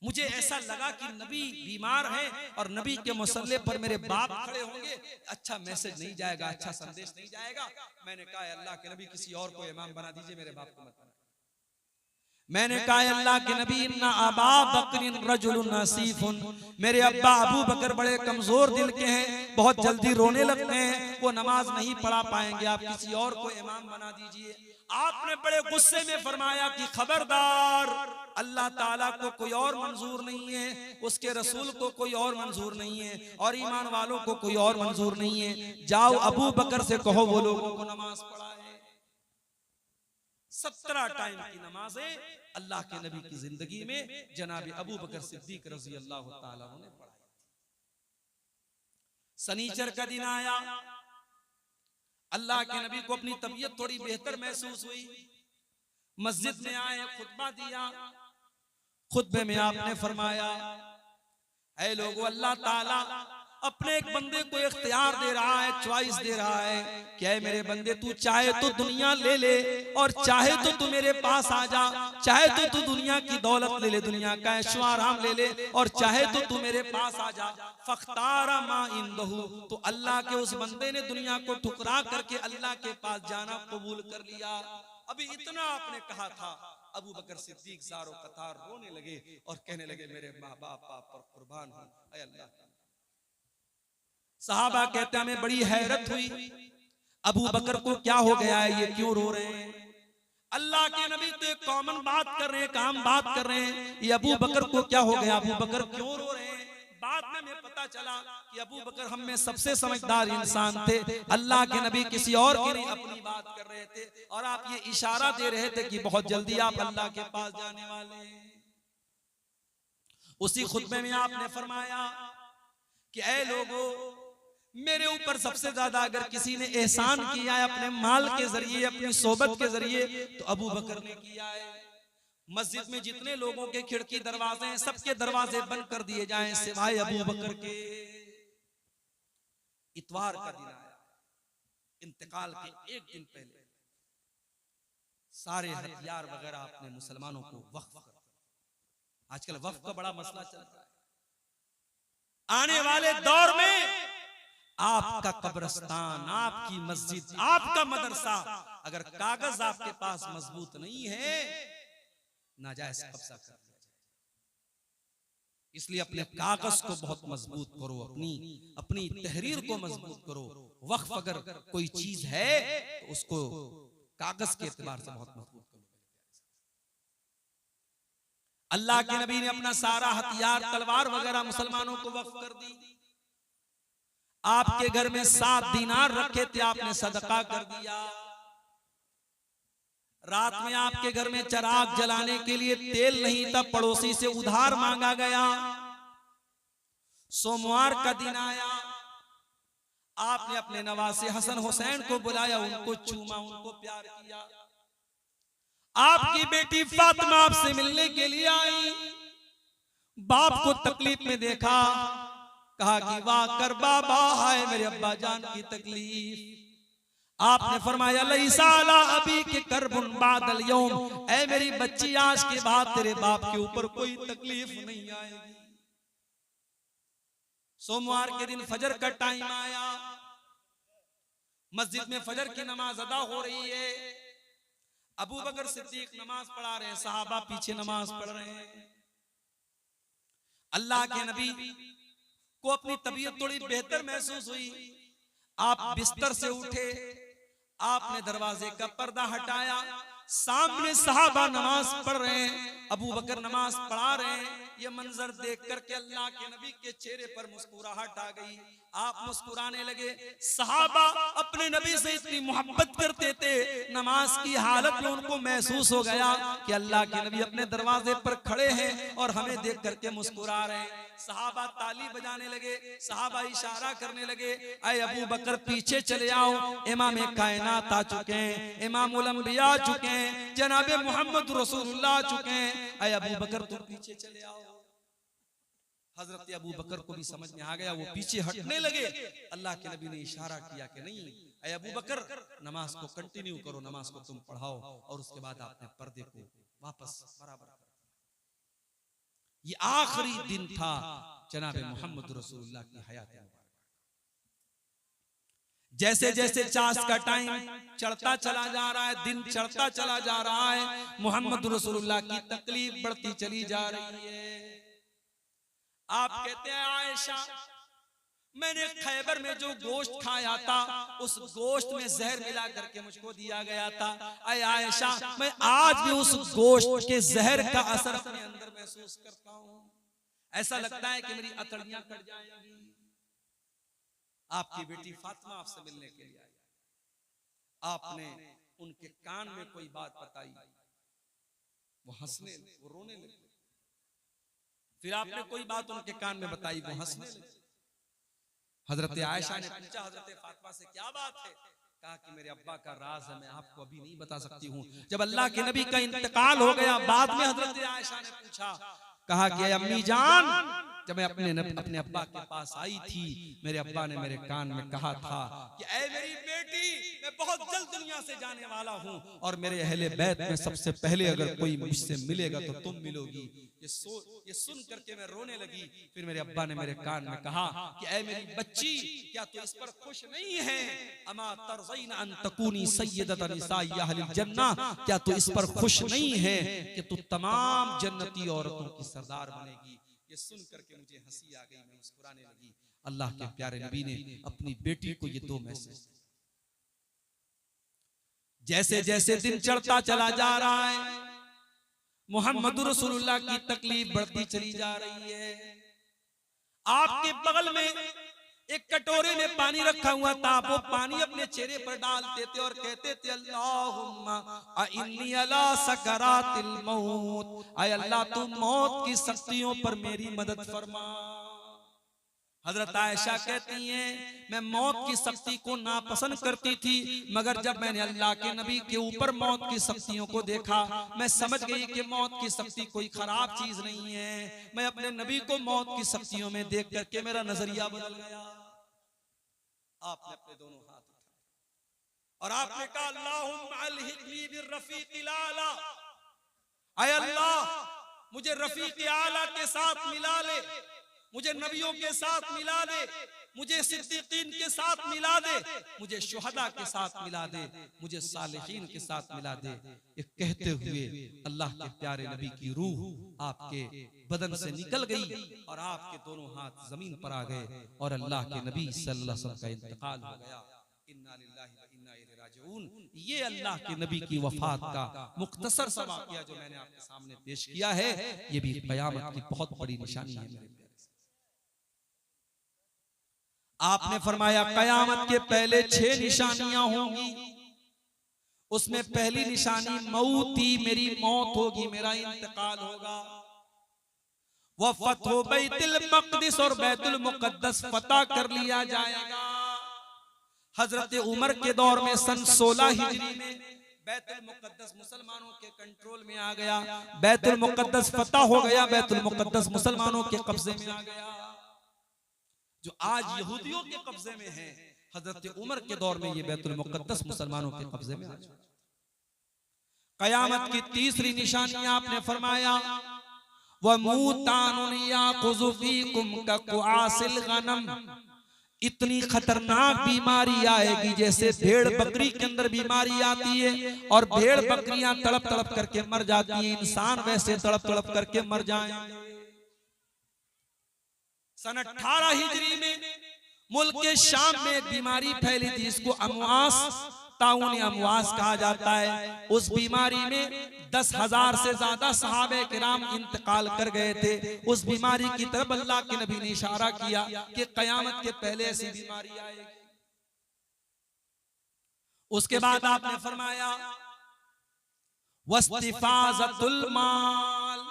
मुझे ऐसा लगा कि नबी बीमार है और नबी के मुसल्ले पर मेरे बाप खड़े होंगे, अच्छा मैसेज नहीं जाएगा, अच्छा संदेश नहीं जाएगा। मैंने कहा अल्लाह के नबी किसी और को इमाम बना दीजिए, मेरे बाप को मत बनाइए। मैंने कहा अल्लाह के नबी इन्ना अबा बकरिन रजुलुन नसीफुन, मेरे अब्बा अबू बकर बड़े कमजोर दिल के हैं, बहुत जल्दी रोने लगते हैं, वो नमाज नहीं पढ़ा पाएंगे, आप किसी और को इमाम बना दीजिए। आपने बड़े गुस्से में फरमाया कि खबरदार, अल्लाह ताला को कोई और मंजूर नहीं है, उसके रसूल को कोई और मंजूर नहीं है, और ईमान वालों को कोई और मंजूर नहीं है। जाओ अबू बकर से कहो वो लोगों को नमाज पढ़ाए। 17 टाइम की नमाजें अल्लाह के नबी की जिंदगी में जनाब अबू बकर सिद्दीक रजी अल्लाह ताला ने पढ़ाई। सनीचर का दिन आया, अल्लाह के नबी को अपनी तबीयत थोड़ी बेहतर महसूस हुई, मस्जिद में आए, खुतबा दिया। खुतबे में आपने फरमाया, ऐ लोगों, अल्लाह ताला अपने एक बंदे को इख्तियार दे रहा है, चॉइस दे रहा है कि ऐ मेरे बंदे, तू चाहे तो दुनिया ले ले और चाहे तो तू मेरे पास आ जा, चाहे तो तू दुनिया की दौलत ले ले, दुनिया का ऐशो आराम ले ले, और चाहे तो तू मेरे पास आ जा। फख्तारा मा इंदहु, तो अल्लाह के उस बंदे ने दुनिया को ठुकरा करके अल्लाह के पास जाना कबूल कर लिया। अभी इतना आपने कहा था, अबू बकर सिद्दीक ज़ारो कतार रोने लगे और कहने लगे, मेरे माँ बाप पर कुर्बान हूं, ऐ अल्लाह। सहाबा कहते हैं, हमें बड़ी हैरत हुई, अबू बकर को क्या हो गया है, ये क्यों रो रहे हैं? अल्लाह के नबी तो एक कॉमन बात कर रहे हैं, काम बात कर रहे हैं, ये अबू बकर को क्या हो गया, अबू बकर क्यों रो रहे हैं? बाद में हमें पता चला कि अबू बकर हम में सबसे समझदार इंसान थे, अल्लाह के नबी किसी और की नहीं अपनी बात कर रहे थे, और आप ये इशारा दे रहे थे कि बहुत जल्दी आप अल्लाह के पास जाने वाले हैं। उसी खुतबे में आपने फरमाया कि ऐ लोगों, मेरे ऊपर सबसे ज्यादा अगर किसी ने एहसान किया है अपने माल के जरिए, अपनी सोबत के जरिए, तो अबू बकर ने किया है। मस्जिद में जितने लोगों के खिड़की दरवाजे हैं, सबके दरवाजे बंद कर दिए जाएं सिवाय अबू बकर के। इतवार का दिन आया, इंतकाल के एक दिन पहले सारे हथियार वगैरह आपने मुसलमानों को वक्फ कर दिया। आजकल वक्फ का बड़ा मसला चल रहा है। आने वाले दौर में आपका कब्रिस्तान, आपकी मस्जिद, आपका मदरसा, अगर कागज आपके पास मजबूत नहीं है, नाजायज कब्जा कर दिया जाए। इसलिए अपने कागज को बहुत मजबूत करो, अपनी तहरीर को मजबूत करो। वक्फ अगर कोई चीज है तो उसको कागज के एतबार से बहुत मजबूत करो। अल्लाह के नबी ने अपना सारा हथियार, तलवार वगैरह मुसलमानों को वक्फ कर दी। आपके घर में 7 दीनार रखे थे, आपने सदका कर दिया। रात में आपके घर में चिराग जलाने के लिए तेल नहीं था, पड़ोसी से उधार मांगा गया। सोमवार का दिन आया, आपने अपने नवासे हसन हुसैन को बुलाया, उनको चूमा, उनको प्यार किया। आपकी बेटी फातिमा आपसे मिलने के लिए आई, बाप को तकलीफ में देखा, कहा कि वाह कर बाबा, हाय मेरे अब्बा जान की तकलीफ। आपने फरमाया, लैसा अला अबी के करबुन बादल यौम, ऐ मेरी बच्ची, आज के बाद तेरे बाप के ऊपर कोई तकलीफ नहीं आएगी। सोमवार के दिन फजर का टाइम आया, मस्जिद में फजर की नमाज अदा हो रही है। अबू बकर सिद्दीक नमाज पढ़ा रहे हैं, सहाबा पीछे नमाज पढ़ रहे हैं। अल्लाह के नबी को अपनी तबीयत थोड़ी बेहतर महसूस हुई, आप बिस्तर से उठे, आपने दरवाजे का पर्दा हटाया, सामने सहाबा नमाज पढ़ रहे हैं, अबू बकर नमाज पढ़ा रहे हैं। ये मंजर देख करके अल्लाह के नबी के चेहरे पर मुस्कुराहट आ गई, आप मुस्कुराने लगे। सहाबा अपने नबी से इतनी मोहब्बत करते थे, नमाज की हालत में उनको महसूस हो गया कि अल्लाह के नबी अपने दरवाजे पर खड़े हैं और हमें देख करके मुस्कुरा रहे हैं। सहाबा ताली बजाने लगे, सहाबा इशारा करने लगे, ऐ अबू बकर पीछे चले आओ, इमाम कायनात आ चुके हैं, इमाम उल अंबिया आ चुके हैं, जनाबे मोहम्मद रसूलुल्लाह आ चुके हैं, ऐ अबू बकर तुम पीछे चले आओ। हजरत अबू बकर को भी समझ में आ गया, वो पीछे हटने लगे। अल्लाह के नबी ने इशारा किया कि नहीं, ऐ अबू बकर नमाज को कंटिन्यू करो, नमाज को तुम पढ़ाओ, और उसके बाद आपने पर्दे को वापस बराबर कर। ये आखिरी दिन था जनाबे मोहम्मद रसूलुल्लाह की हयात मुबारक। जैसे जैसे चास का टाइम चढ़ता चला जा रहा है, दिन चढ़ता चला जा रहा है, मोहम्मद रसूलुल्लाह की तकलीफ बढ़ती चली जा रही है। आप कहते हैं आयशा, मैंने खैबर में जो गोश्त खाया था उस गोश्त में जहर मिला करके मुझको दिया गया था। ऐ आयशा, मैं आज भी उस गोश्त के जहर का असर अपने अंदर महसूस करता हूं। ऐसा लगता है कि मेरी अकड़ियां कट जाएंगी। आपकी बेटी फातिमा आपसे मिलने के लिए आई, आपने उनके कान में कोई बात बताई, वो हंसने, वो रोने लगे। फिर आपने कोई बात उनके कान में बताई, वो हंसने लगे। हजरत आयशा ने पूछा, हजरत फातिमा से क्या बात है? कहा कि मेरे अब्बा का राज है, मैं आपको अभी नहीं बता सकती हूँ। जब अल्लाह के नबी का इंतकाल हो गया, बाद में हजरत आयशा ने पूछा, कहा कि अम्मी जान, जब मैं अपने अब्बा के पास आई थी, मेरे अब्बा ने मेरे कान में कहा था कि ऐ मेरी बेटी, मैं बहुत जल्द दुनिया से जाने वाला हूँ और मेरे अहले बैत में सबसे पहले अगर कोई मुझसे मिलेगा तो तुम मिलोगी। ये सुन करके मैं रोने लगी। फिर मेरे अब्बा ने मेरे कान में कहा कि ऐ मेरी बच्ची, क्या तू इस पर खुश नहीं है? अमा तरज़ीना अन तकूनी सय्यदत निसाई अहलिल जन्नह, क्या तू इस पर खुश नहीं है कि तू तमाम जन्नती औरतों की सरदार बनेगी? ये सुन करके मुझे हंसी आ गई, मैं मुस्कुराने लगी। अल्लाह के प्यारे नबी ने अपनी बेटी को ये दो मैसेज, जैसे जैसे दिन चढ़ता चला जा रहा है, मोहम्मद रसूलुल्लाह की तकलीफ बढ़ती चली जा रही है। आपके बगल में एक कटोरे में पानी रखा हुआ था, वो पानी अपने चेहरे पर डालते थे और कहते थे, अल्लाहुम्मा इन्नी अला सकरातिल मौत, आय अल्लाह तू मौत की सख्तियों पर मेरी मदद फरमा। हजरत आयशा कहती हैं, मैं मौत की सख्ती को नापसंद करती थी, मगर जब मैंने अल्लाह के नबी के ऊपर मौत की सख्तियों को देखा, मैं समझ गई कि मौत की सख्ती कोई खराब चीज नहीं है। मैं अपने नबी को मौत की सख्तियों में देख करके मेरा नजरिया बदल गया। आपने अपने दोनों हाथ उठाए और आपने कहा, अल्लाहुम्मा अलहिकनी बिर्रफीकिल आला, ऐ अल्लाह मुझे रफीक आला के साथ मिला ले, मुझे नबियों के साथ मिला दे, मुझे सिद्दीकीन के साथ मिला दे, मुझे शुहदा के साथ मिला दे, मुझे सालिहीन के साथ मिला दे। ये कहते हुए अल्लाह के प्यारे नबी की रूह आपके बदन से निकल गई और आपके दोनों हाथ जमीन पर आ गए और अल्लाह के नबी सल्लल्लाहु अलैहि वसल्लम का इंतकाल हो गया। इन्ना लिल्लाहि व इन्ना इलैहि राजिऊन। ये अल्लाह के नबी की वफात का मुख्तसर सा वाक़या जो मैंने आपके सामने पेश किया है, ये भी क़यामत की बहुत बड़ी निशानी है। मेरे आपने फरमाया क़यामत के पहले 6 निशानियां होंगी, उसमें पहली निशानी मौत ही, मेरी मौत होगी, मेरा इंतकाल होगा। वह फतह बैतुल मक़दिस और बैतुल मुक़द्दस फतह कर लिया जाएगा। हजरत उमर के दौर में सन 16 हिजरी में बैतुल मुक़द्दस मुसलमानों के कंट्रोल में आ गया, बैतुल मुक़द्दस फतह हो गया, बैतुल मुक़द्दस मुसलमानों के कब्जे में आ गया। जो आज यहूदियों के कब्जे में है, हजरत उमर के दौर में ये बैतुल मुक़द्दस मुसलमानों के कब्जे में आ जाए। क़यामत की तीसरी निशानी आपने फरमाया, व मूतानुन याख़ुज़ु फ़ीकुम कक़ुआसिल गनम, इतनी खतरनाक बीमारी आएगी जैसे भेड़ बकरी के अंदर बीमारी आती है और भेड़ बकरियां तड़प तड़प करके मर जाती हैं, इंसान वैसे तड़प तड़प करके मर जाएंगे। सन 18 हिजरी में मुल्क के शाम में एक बीमारी फैली थी, इसको अमवास, ताउन अमवास कहा जाता है। उस बीमारी में 10,000 से ज्यादा सहाबे किराम इंतकाल कर गए थे। उस बीमारी की तरफ अल्लाह के नबी ने इशारा किया कि क़यामत के पहले ऐसी बीमारी आएगी। उसके बाद आपने फरमाया वस्तिफाज़तुल माल,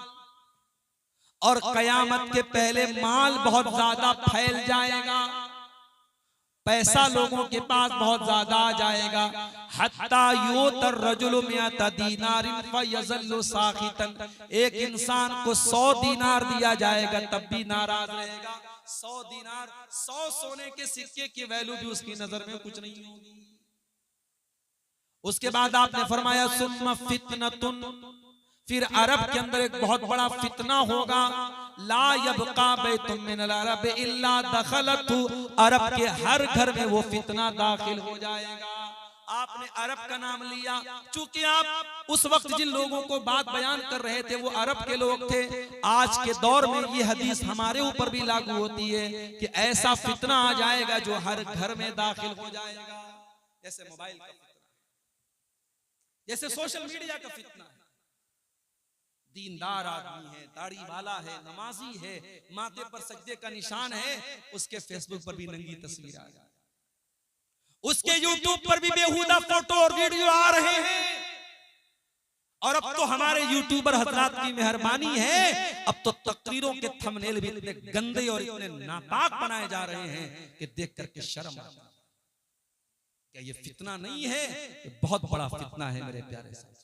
और क़यामत के पहले माल बहुत ज्यादा फैल जाएगा, पैसा लोगों के पास बहुत ज्यादा आ जाएगा। हत्ता युतर रजुलु मिअता दीनारिन फयज़ल्लु साखितन, एक इंसान को 100 दीनार दिया जाएगा तब भी नाराज रहेगा। 100 दीनार, 100 सोने के सिक्के की वैल्यू भी उसकी नजर में कुछ नहीं होगी। उसके बाद आपने फरमाया सुम्मा फितनतुन, फिर अरब के अंदर एक बहुत बड़ा फितना होगा। ला यबका बैतुम मिनल अरब इल्ला दखलतहु, अरब के हर घर में वो फितना दाखिल हो जाएगा। आपने अरब का नाम लिया। चूंकि आप उस वक्त जिन लोगों को बात बयान कर रहे थे वो अरब के लोग थे। आज के दौर में ये हदीस हमारे ऊपर भी लागू होती है कि ऐसा फितना आ जाएगा जो हर घर में दाखिल हो जाएगा। जैसे मोबाइल का फितना, जैसे सोशल मीडिया का फितना है। दीनदार आदमी है, दाढ़ी वाला है, नमाजी है, माथे पर सजदे का निशान है, उसके फेसबुक पर भी नंगी तस्वीर आ जाए, उसके यूट्यूब पर भी बेहुदा फोटो और वीडियो आ रहे हैं। और अब तो हमारे यूट्यूबर हजरात की मेहरबानी है, अब तो तकरीरों के थंबनेल भी इतने गंदे और इतने नापाक बनाए जा रहे हैं कि देख करके शर्म आता है। क्या ये फितना नहीं है? ये बहुत बड़ा फितना है मेरे प्यारे साथ।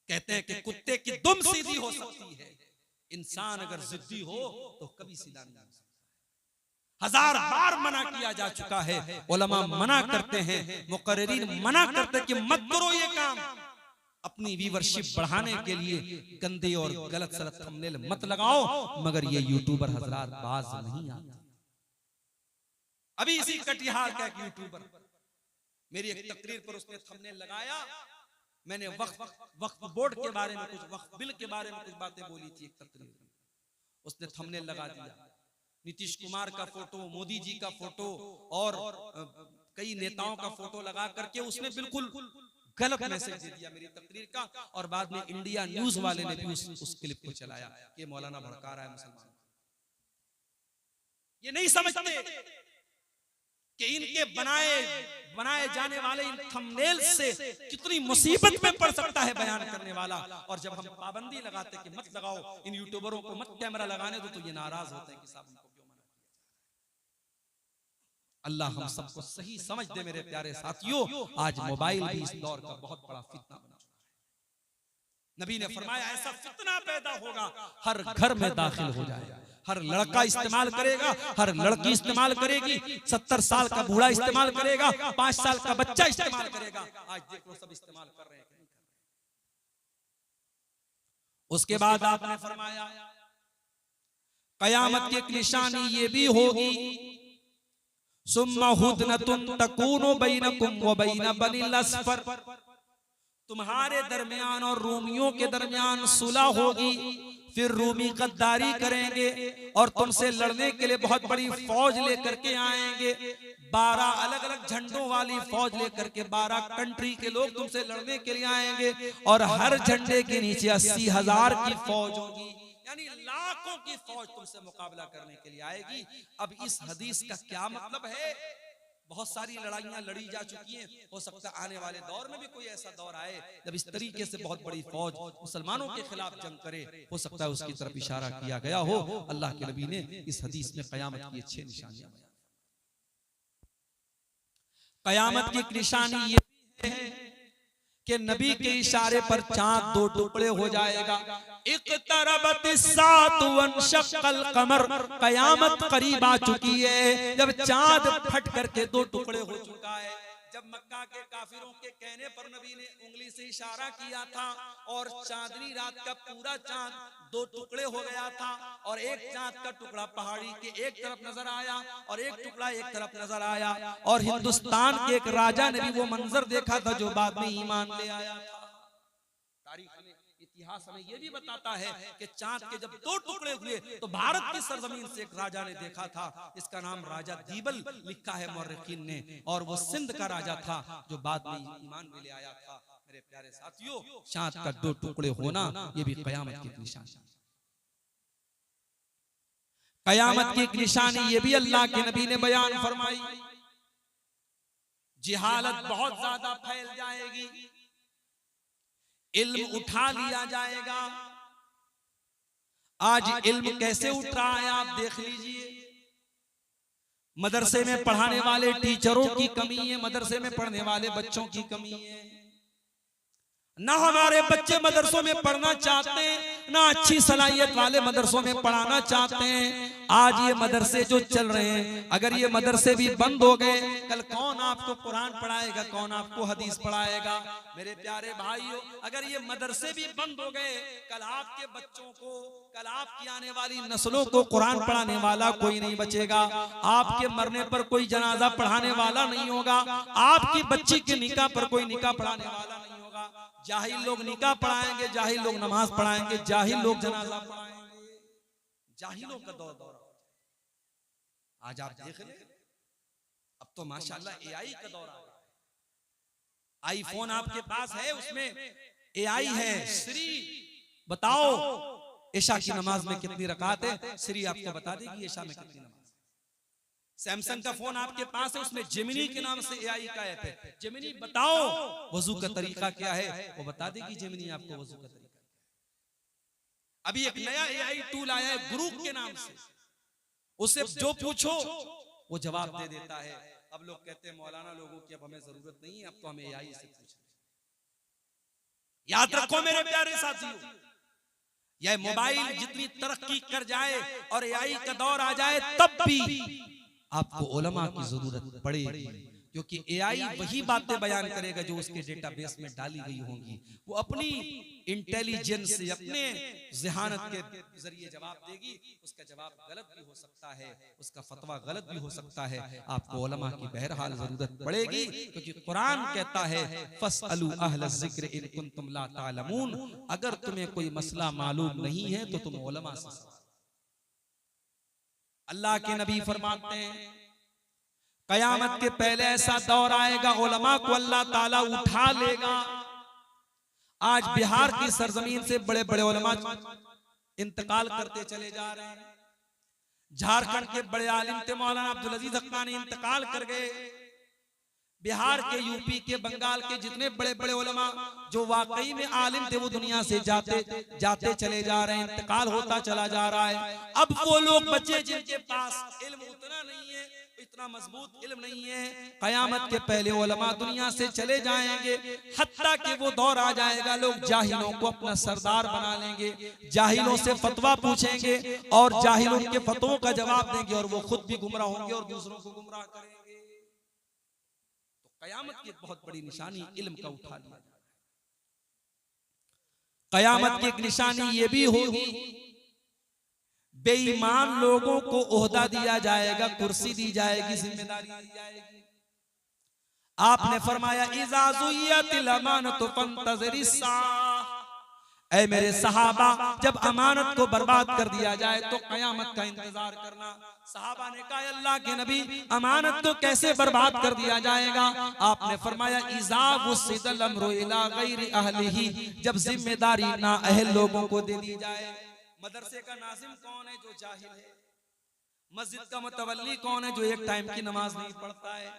कहते हैं कि कुत्ते की दुम सीधी हो सकती है, इंसान अगर जिद्दी हो तो कभी सीधा नहीं हो सकता। 1000 बार मना किया जा चुका है, उलमा मना करते हैं, मुकर्रिरीन मना करते हैं कि मत करो ये काम। अपनी व्यूअरशिप बढ़ाने के लिए गंदे और गलत सलत थंबनेल मत लगाओ, मगर ये यूट्यूबर हजरात बाज नहीं आते। अभी इसी कटिहार का एक यूट्यूबर, मेरी एक तकरीर पर उसने थंबनेल लगाया। मैंने वक्फ बोर्ड के बारे में कुछ, वक्फ बिल के बारे में कुछ बातें बोली थी एक तकरीर में, उसने थंबनेल लगा दिया नीतीश कुमार का फोटो, मोदी जी का फोटो और कई नेताओं का फोटो लगा करके उसने बिल्कुल गलत मैसेज दे दिया मेरी तकरीर का। और बाद में इंडिया न्यूज वाले ने भी उस क्लिप को चलाया कि मौलाना भड़का रहा है मुसलमान। ये नहीं समझते कि इनके बनाए जाने वाले इन थंबनेल से कितनी मुसीबत में पड़ सकता है बयान करने वाला। और जब हम पाबंदी लगाते कि मत लगाओ, इन यूट्यूबरों को मत कैमरा लगाने दो, तो ये नाराज होते हैं कि साहब इनको क्यों मना किया। अल्लाह हम सबको सही समझ दे मेरे प्यारे साथियों। आज मोबाइल भी इस दौर का बहुत बड़ा फितना बना चुका है। नबी ने फरमाया ऐसा फितना पैदा होगा, हर घर में दाखिल हो जाएगा। हर लड़का इस्तेमाल करेगा, हर लड़की इस्तेमाल करेगी, 70 साल का बूढ़ा इस्तेमाल करेगा, 5 साल का बच्चा इस्तेमाल करेगा। आज देख लो सब इस्तेमाल कर रहे हैं। उसके बाद आपने फरमाया कयामत की एक निशानी ये भी होगी, सुम्मा हुदनतुन तकूनु बैनकुम व बैन बनिल अस्फर, तुम्हारे दरमियान और रूमियों के दरमियान सुलह होगी। फिर रूमी गद्दारी करेंगे और तुमसे लड़ने के लिए बहुत बड़ी फौज लेकर के आएंगे। 12 अलग अलग झंडों वाली फौज लेकर के 12 कंट्री के लोग तुमसे लड़ने के लिए आएंगे। और हर झंडे के नीचे 80,000 की फौज होगी, यानी लाखों की फौज तुमसे मुकाबला करने के लिए आएगी। अब इस हदीस का क्या मतलब है? बहुत सारी लड़ाइयां लड़ी जा चुकी हैं, हो सकता है आने वाले दौर में भी कोई ऐसा दौर आए जब इस तरीके से बहुत बड़ी फौज मुसलमानों के खिलाफ जंग करे। हो सकता है उसकी तरफ इशारा किया गया हो। अल्लाह के नबी ने इस हदीस में कयामत की 6 निशानियां बताई। कयामत की एक निशानी ये है कि नबी के इशारे पर चांद 2 टुकड़े हो जाएगा। इक़्तरबतिस्साअतु वंशक़्क़ल क़मर, कयामत करीब आ चुकी है। जब चांद फट करके 2 टुकड़े हो चुका है। जब मक्का के काफिरों के कहने पर नबी ने उंगली से इशारा किया था और चांदनी रात का पूरा चांद 2 टुकड़े हो गया था और एक चांद का टुकड़ा पहाड़ी के एक तरफ नजर आया और एक टुकड़ा एक तरफ नजर आया। और हिंदुस्तान के एक राजा ने भी वो मंजर देखा था जो बाद में ईमान ले आया था। तारीख में, इतिहास हमें ये भी बताता है कि चांद के जब 2 टुकड़े हुए तो भारत की सरजमीन से एक राजा ने देखा था, इसका नाम राजा दीबल लिखा है मुअर्रिखीन ने, और वो सिंध का राजा था जो बाद में ईमान में ले आया था। मेरे प्यारे साथियों, चांद का 2 टुकड़े होना ये भी कयामत की निशानी। कयामत की एक निशानी ये भी अल्लाह के नबी ने बयान फरमाई। जिहालत बहुत ज्यादा फैल जाएगी, इल्म उठा लिया जाएगा। आज इल्म कैसे उठ रहा है आप देख लीजिए। मदरसे में पढ़ाने वाले टीचरों की कमी है, मदरसे में पढ़ने वाले बच्चों की कमी है। ना हमारे बच्चे मदरसों में पढ़ना चाहते हैं, ना अच्छी सलाहियत वाले मदरसों में पढ़ाना चाहते हैं। आज ये मदरसे जो चल रहे हैं, अगर ये मदरसे भी बंद हो गए, कल कौन आपको कुरान पढ़ाएगा, कौन आपको हदीस पढ़ाएगा? मेरे प्यारे भाइयों, अगर ये मदरसे भी बंद हो गए, कल आपके बच्चों को, कल आपकी आने वाली नस्लों को कुरान पढ़ाने वाला कोई नहीं बचेगा। आपके मरने पर कोई जनाजा पढ़ाने वाला नहीं होगा। आपकी बच्ची के निकाह पर कोई निकाह पढ़ाने वाला नहीं होगा। जाहिल लोग निकाह पढ़ाएंगे, जाहिल लोग नमाज पढ़ाएंगे, जाहिल लोग जनाजा पढ़ाएंगे। जाहिलों का दौर आज आप देख ले। अब तो माशाल्लाह एआई का दौर आ गया। आईफोन आपके पास है, उसमें एआई है। श्री बताओ ईशा की नमाज में कितनी रकात है, श्री आपको बता देगी ईशा में कितनी नमाज। सैमसंग का फोन आपके पास है, उसमें जेमिनी के नाम से एआई का ऐप है। जेमिनी बताओ वजू का तरीका क्या है, वो बता देगी जेमिनी आपको वजू का तरीका। अभी एक नया एआई टूल आया है गुरु के नाम से, उससे जो पूछो वो जवाब दे देता है। अब लोग कहते हैं मौलाना लोगों की अब हमें जरूरत नहीं है, अब तो हमें एआई से पूछना। याद रखो मेरे प्यारे साथियों, यह मोबाइल जितनी तरक्की कर जाए और एआई का दौर आ जाए, तब भी आपको उलमा की जरूरत पड़ेगी, क्योंकि एआई वही बातें बयान करेगा जो उसके डेटाबेस में डाली गई होंगी। वो अपनी इंटेलिजेंस से, अपने ज़हानत के जरिए जवाब देगी। उसका जवाब गलत भी हो सकता है, उसका फतवा गलत भी हो सकता है। आपको उलमा की बहरहाल जरूरत पड़ेगी, क्योंकि कुरान कहता है फस्अलू अहल ज़िक्र इन कुंतुम ला तालमून, अगर तुम्हें कोई मसला मालूम नहीं है तो तुम उलमा से। अल्लाह के नबी फरमाते हैं कयामत के पहले ऐसा दौर आएगा, उलमा को अल्लाह ताला उठा लेगा। आज बिहार की सरजमीन से बड़े बड़े उलमा इंतकाल करते चले जा रहे हैं। झारखंड के बड़े आलिम थे मौलाना अब्दुल अजीज हक्कानी, इंतकाल कर गए। बिहार के, यूपी के, बंगाल के जितने बड़े बड़े उलमा जो वाकई में आलिम थे, वो दुनिया से जाते चले जा रहे हैं, इंतकाल होता चला जा रहा है। अब वो लोग बचे जिनके पास इल्म उतना नहीं है, इतना मजबूत इल्म नहीं है। कयामत के पहले उलमा दुनिया से चले जाएंगे, हत्ता कि वो दौर आ जाएगा लोग जाहिलों को अपना सरदार बना लेंगे, जाहिलों से फतवा पूछेंगे और जाहिलों के फतवों का जवाब देंगे, और वो खुद भी गुमराह होंगे और दूसरों को गुमराह करेंगे। कयामत की एक बहुत बड़ी निशानी इल्म का उठा लिया। कयामत की एक निशानी ये भी होगी, बेईमान लोगों को ओहदा दिया जाएगा, कुर्सी दी जाएगी, जिम्मेदारी दी जाएगी। आपने फरमाया इज़ा ज़ुय्यतिल अमानतु फंतज़िरिस साअह, ऐ मेरे सहाबा, जब अमानत को बर्बाद कर दिया जाए तो कयामत का इंतजार करना। सहाबा ने कहा अल्लाह के नबी, अमानत को कैसे बर्बाद कर दिया जाएगा? आपने फरमाया इज़ा वुस्सिदल अम्रु इला गैरि अहलिही, जब जिम्मेदारी ना अहल लोगों को दे दी जाए। मदरसे का नाज़िम कौन है? जो जाहिल है। मस्जिद का मुतवल्ली कौन है? जो एक टाइम की नमाज नहीं पढ़ता है।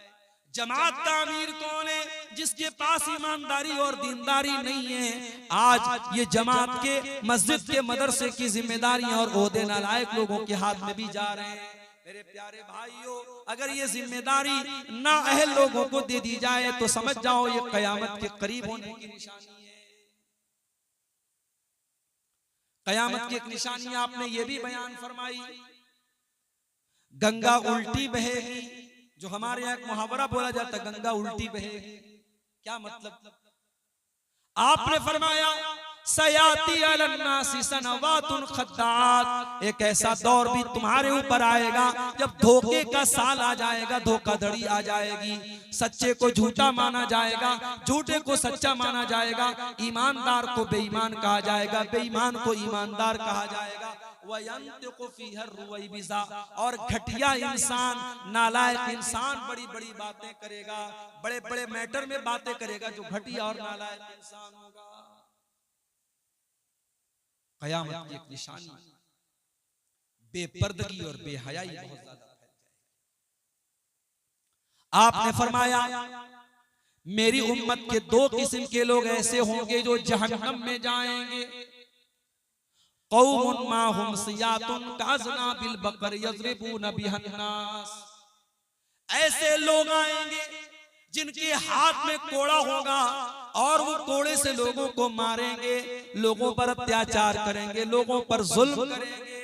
जमात का अमीर कौन है? जिसके पास ईमानदारी और दीनदारी नहीं है। आज ये जमात के, मस्जिद के, मदरसे की जिम्मेदारियां और ओहदे नालायक लोगों के हाथ में भी जा रहे हैं। मेरे प्यारे भाइयों, अगर ये जिम्मेदारी ना अहल लोगों को दे दी जाए तो समझ जाओ ये कयामत के करीब होने की निशानी है। कयामत की एक निशानी आपने ये भी बयान फरमाई, गंगा उल्टी बहेगी। जो हमारे यहाँ एक मुहावरा बोला जाता है, गंगा उल्टी बहेगी, क्या मतलब? आपने फरमाया सयाती अलन्नासी सनवातुन खद्दात, एक ऐसा दौर भी तुम्हारे ऊपर आएगा जब धोखे का साल आ जाएगा, धोखाधड़ी आ जाएगी, सच्चे को झूठा माना जाएगा, झूठे को सच्चा माना जाएगा, ईमानदार को बेईमान कहा जाएगा, बेईमान को ईमानदार कहा जाएगा। वयंतिकु फीहर रुवैबिज़ा, और घटिया इंसान, नालायक इंसान बड़ी बड़ी बातें करेगा, बड़े बड़े मैटर में बातें करेगा, जो घटिया और नालायक इंसान होगा। कयामत की एक निशानी बेपर्दगी और बेहयाई बहुत ज्यादा फैल जाएगी। आपने फरमाया मेरी उम्मत के दो किस्म के लोग ऐसे होंगे जो जहन्नम में जाएंगे। कौमुन माहुम सियातुन काज़नाबिल बकर यज़रिबून बिहन्नास, ऐसे लोग आएंगे जिनके हाथ में कोड़ा होगा और वो कोड़े से लोगों को मारेंगे, लोगों पर अत्याचार करेंगे, लोगों पर जुल्म करेंगे।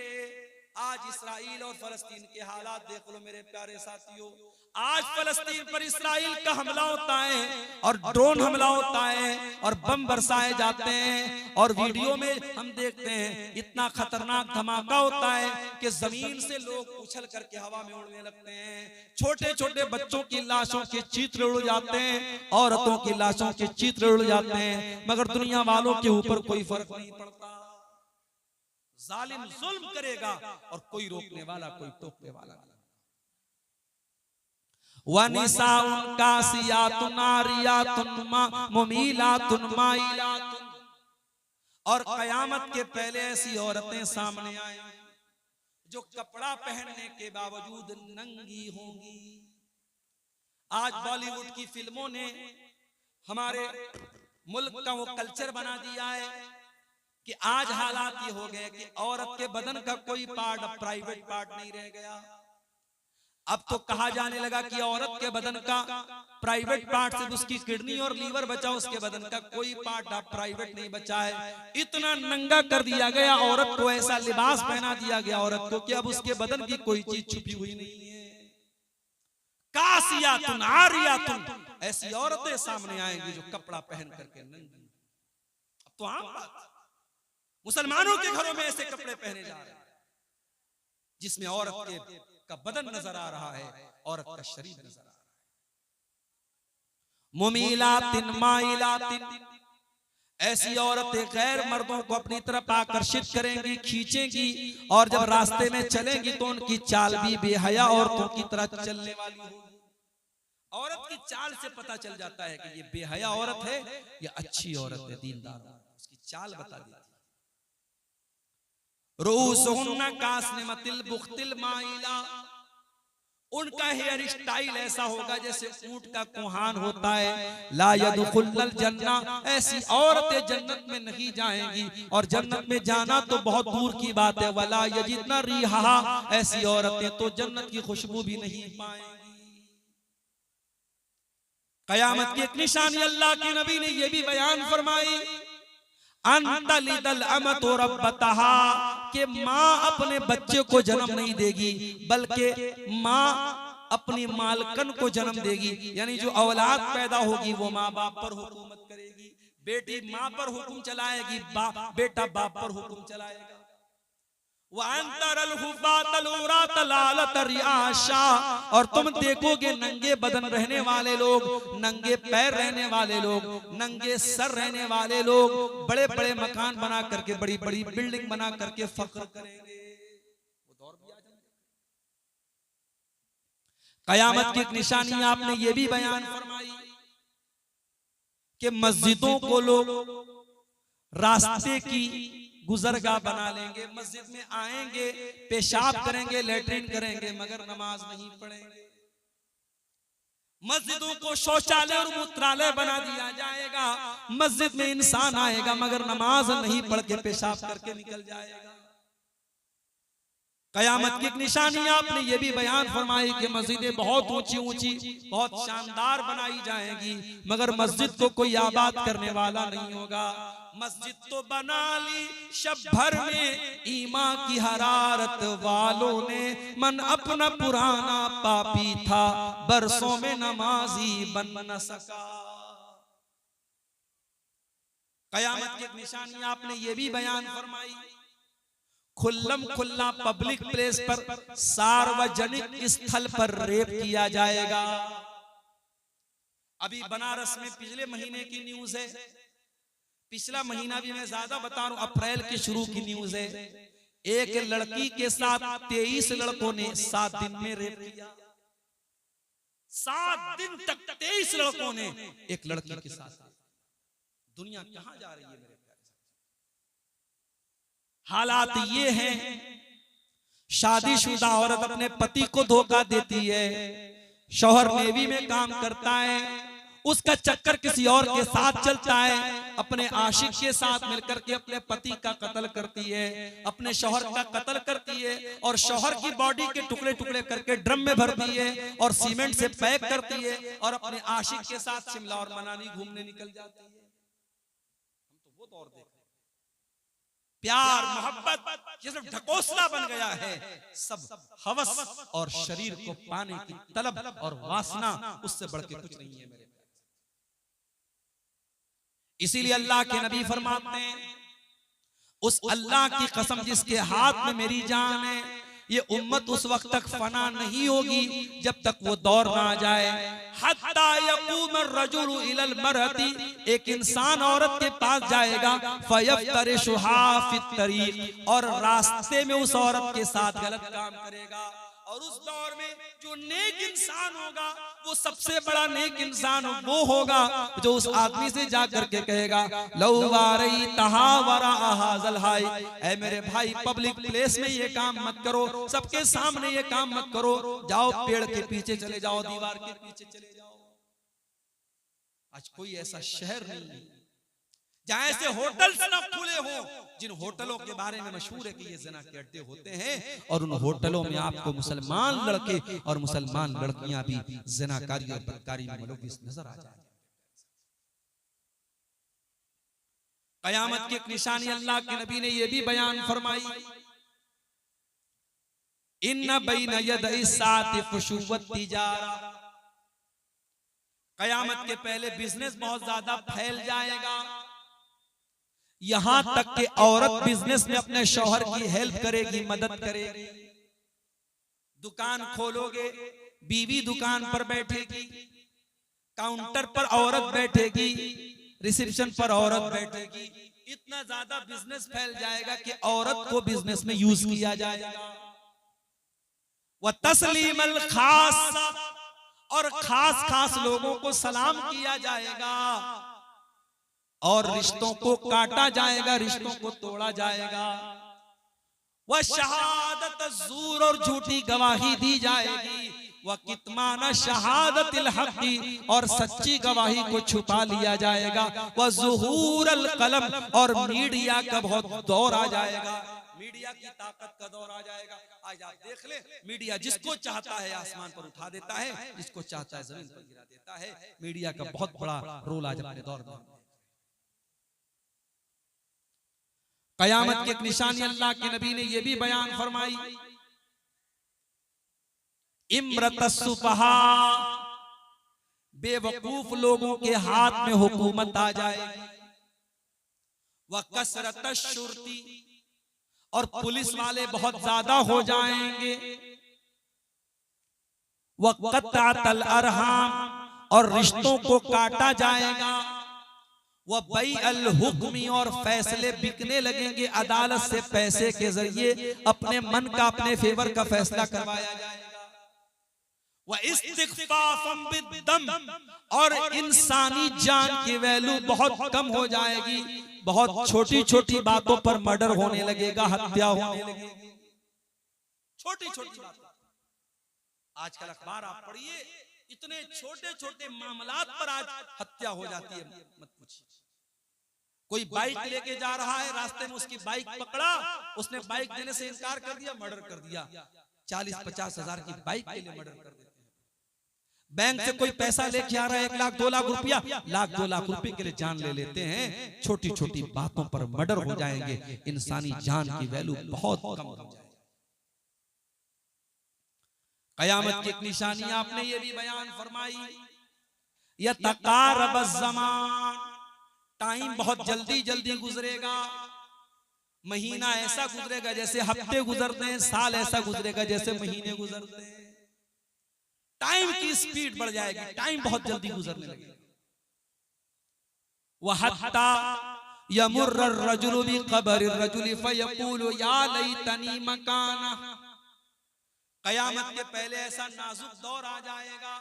आज इस्राइल और फलस्तीन के हालात देख लो मेरे प्यारे साथियों। आज फलस्तीन पर इस्राइल का हमला होता है और ड्रोन हमला होता है और बम बरसाए जाते हैं, और वीडियो में हम देखते हैं इतना खतरनाक धमाका होता है कि जमीन से लोग उछल करके हवा में उड़ने लगते हैं। छोटे छोटे बच्चों की लाशों के चित्र उड़ जाते हैं, औरतों की लाशों के चित्र उड़ जाते हैं, मगर दुनिया वालों के ऊपर कोई फर्क नहीं पड़ता। जालिम जुल्म करेगा और कोई रोकने वाला, कोई टोकने वाला नहीं। वनिसाउन कासियातुन आरियातुन मुमीलातुन माइलातुन, और कयामत के पहले ऐसी औरतें सामने आएंगी जो कपड़ा पहनने के बावजूद नंगी होंगी। आज बॉलीवुड की फिल्मों ने हमारे मुल्क का वो कल्चर बना दिया है कि आज हालात ये हो गए कि औरत के बदन का कोई पार्ट अब प्राइवेट पार्ट नहीं रह गया। अब तो कहा जाने लगा कि औरत के बदन का प्राइवेट पार्ट से उसकी किडनी और लीवर बचा, उसके बदन का कोई पार्ट अब प्राइवेट नहीं बचा है। इतना नंगा कर दिया गया औरत को, ऐसा लिबास पहना दिया गया औरत को कि अब उसके बदन की कोई चीज छुपी हुई नहीं है। कासियातुन आरियातुन, ऐसी औरतें सामने आएंगी जो कपड़ा पहन करके नंगी। अब तो आम बात, मुसलमानों के घरों में ऐसे कपड़े पहने जा रहे हैं जिसमें औरत के का बदन नजर आ रहा है, औरत का शरीर नजर आ रहा है। मुमीलातिन माइलातिन, ऐसी औरतें गैर मर्दों को अपनी तरफ आकर्षित करेंगी, खींचेंगी, और जब रास्ते में चलेंगी तो उनकी चाल भी बेहया औरतों की तरह चलने वाली होगी। औरत की चाल से पता चल जाता है कि ये बेहया औरत है या अच्छी औरत है, दीनदार, उसकी चाल बता देती है। रूसुहुन्ना कास्निमतिल बुख्तिल माइला, उनका हेयर स्टाइल ऐसा होगा जैसे ऊंट का कुहान होता है। ला यदखुलुल जन्ना, ऐसी औरतें जन्नत में नहीं जाएंगी, और जन्नत में जाना तो बहुत दूर की बात है। वला यजिदना रिहा, ऐसी औरतें तो जन्नत की खुशबू भी नहीं पाएंगी। कयामत की एक निशानी अल्लाह के नबी ने यह भी बयान फरमाई, अंतलिदल अमत रब्बतहा, कि माँ अपने बच्चे को जन्म नहीं देगी बल्कि माँ अपनी मालकन को जन्म देगी। यानी जो औलाद पैदा होगी वो माँ बाप पर हुकूमत करेगी। बेटी माँ पर हुक्म चलाएगी, बेटा बाप पर हुक्म चलाएगा। और तुम देखोगे नंगे बदन रहने वाले लोग, नंगे पैर रहने वाले लोग, नंगे सर रहने वाले लोग बड़े बड़े मकान बना करके, बड़ी बड़ी बिल्डिंग बना करके फख्र करेंगे। वो दौर भी आ जाएगा। कयामत की एक निशानी आपने ये भी बयान फरमाई कि मस्जिदों को लोग रास्ते की गुजरगाह बना लेंगे। मस्जिद में आएंगे, पेशाब करेंगे, लेटरिन करेंगे, मगर नमाज नहीं पढ़ेंगे। मस्जिदों को शौचालय और मूत्रालय बना दिया जाएगा। मस्जिद में इंसान आएगा मगर नमाज नहीं पढ़ के पेशाब करके निकल जाएगा। कयामत की एक निशानी आपने ये भी बयान फरमाई कि मस्जिदें बहुत ऊंची ऊंची, बहुत शानदार बनाई जाएंगी, मगर मस्जिद को कोई आबाद करने वाला नहीं होगा। मस्जिद तो बना ली शब भर में ईमान की हरारत वालों ने, मन अपना पुराना पापी था बरसों में नमाजी बन न सका। कयामत की एक निशानी आपने ये भी बयान फरमाई, खुल्लम खुल्ला पब्लिक प्लेस पर, सार्वजनिक स्थल पर रेप किया जाएगा। अभी बनारस में पिछले महीने की न्यूज है, पिछला महीना भी मैं ज्यादा बता रहा हूं, अप्रैल के शुरू की न्यूज है। एक लड़की के साथ 23 लड़कों ने 7 दिन में रेप किया। 7 दिन तक 23 लड़कों ने एक लड़की के साथ। दुनिया कहां जा रही है मेरे प्यारे? हालात ये हैं, शादीशुदा औरत अपने पति को धोखा देती है, शौहर नेवी में काम करता है, उसका चक्कर किसी और के साथ चलता है, अपने आशिक के साथ मिलकर के अपने पति का कत्ल करती है, अपने शौहर का कत्ल करती है, और शौहर की बॉडी के टुकड़े टुकड़े करके ड्रम में भरती है और सीमेंट से पैक करती है और अपने आशिक के साथ शिमला और मनाली घूमने निकल जाती है। हम तो वो दौर देख रहे हैं, प्यार मोहब्बत ये सब ढकोसला बन गया है, सब हवस और शरीर को पाने की तलब और वासना, उससे बढ़ के कुछ नहीं है मेरे। इसीलिए अल्लाह के नबी फरमाते हैं, उस अल्लाह की कसम जिसके हाथ में मेरी जान है, ये उम्मत उस वक्त तक फना नहीं होगी जब तक वो दौर ना आ जाए, हत्ता यक़ूम अर्रजुलु इलल मरअति, एक इंसान औरत के पास जाएगा, फयफ्तरिशुहा फित तरीक़, और रास्ते में उस औरत के साथ गलत काम करेगा। और उस दौर में जो नेक इंसान होगा, वो सबसे बड़ा नेक इंसान वो होगा जो उस आदमी से जाकर के कहेगा, लौ वारई तहावरा हाज़ल हाय, ऐ मेरे भाई पब्लिक प्लेस में ये काम मत करो, सबके सामने ये काम मत करो, जाओ पेड़ के पीछे चले जाओ, दीवार के पीछे चले जाओ। आज कोई ऐसा शहर नहीं है जहां ऐसे होटल न खुले हो, जिन होटलों के बारे में मशहूर है कि ये ज़िना के अड्डे होते हैं, और उन होटलों में आपको मुसलमान लड़के और मुसलमान लड़कियां भी ज़िनाकारी और बदकारी में मुलव्विस नजर आ जाए। कयामत की एक निशानी अल्लाह के नबी ने यह भी बयान फरमाई, इन्ना बैना यदै साति फुशुवत तिजारा, कयामत के पहले बिजनेस बहुत ज्यादा फैल जाएगा, यहां तक कि औरत बिजनेस में अपने शौहर की हेल्प करेगी, मदद करेगी। दुकान खोलोगे, बीवी दुकान पर बैठेगी, काउंटर पर औरत बैठेगी, रिसेप्शन पर औरत बैठेगी। इतना ज्यादा बिजनेस फैल जाएगा कि औरत को बिजनेस में यूज किया जाएगा। व तस्लीमल खास, और खास खास लोगों को सलाम किया जाएगा, और रिश्तों को काटा जाएगा, रिश्तों को तोड़ा जाएगा। वह शहादत ज़ूर, और झूठी गवाही दी जाएगी। वह कितमान शहादतिल हक़ी, और सच्ची गवाही को छुपा लिया जाएगा। वह ज़ुहूरल कलम, और मीडिया का बहुत दौर आ जाएगा, मीडिया की ताकत का दौर आ जाएगा। आज आप देख ले, मीडिया जिसको चाहता है आसमान पर उठा देता है, जिसको चाहता है जमीन पर गिरा देता है। मीडिया का बहुत बड़ा रोल आज अपने दौर में। कयामत की एक निशानी अल्लाह के नबी ने यह भी बयान फरमाई, इम्रतस्सुफहा, बेवकूफ लोगों के हाथ में हुकूमत आ जाएगी। व कसरतश्शुर्ती, और पुलिस वाले बहुत ज्यादा हो जाएंगे। व क़त्अतल अरहाम, और रिश्तों को काटा जाएगा। वह बई अल हुक्मी, और फैसले बिकने लगेंगे, अदालत से पैसे के जरिए अपने मन का, अपने फेवर का फैसला करवाया जाएगा। वह इस्तिग़फ़ाफ़म बिद्दम, और इंसानी जान की वैल्यू बहुत कम हो जाएगी। बहुत छोटी छोटी बातों पर मर्डर होने लगेगा, हत्या होने लगेगी, छोटी छोटी बातों। आजकल अखबार आप पढ़िए, इतने छोटे छोटे मामलात पर आज हत्या हो जाती है, मत पूछिए। कोई बाइक लेके जा रहा है, रास्ते में उसकी बाइक पकड़ा, उसने बाइक देने से इनकार कर दिया, मर्डर कर दिया। 40-50 हजार की बाइक के लिए मर्डर कर देते हैं। बैंक से कोई पैसा लेके आ रहा है, 1 लाख 2 लाख रुपया, 1-2 लाख रुपए के लिए जान ले लेते हैं। छोटी छोटी बातों पर मर्डर हो जाएंगे, इंसानी जान की वैल्यू बहुत कम हो जाएगी। कयामत की एक निशानी आपने ये भी बयान फरमाई, यतक़ारब ज़मान, टाइम बहुत जल्दी जल्दी गुजरेगा। महीना ऐसा गुजरेगा जैसे हफ्ते गुजरते हैं, साल ऐसा गुजरेगा जैसे महीने गुजरते हैं। टाइम की स्पीड बढ़ जाएगी, टाइम बहुत जल्दी गुजरने लगेगा। वह हत्ता यमुर्र अर्रजुलु बिक़ब्रि अर्रजुलि फयक़ूलु या लैतनी मकाना, कयामत के पहले ऐसा नाजुक दौर आ जाएगा,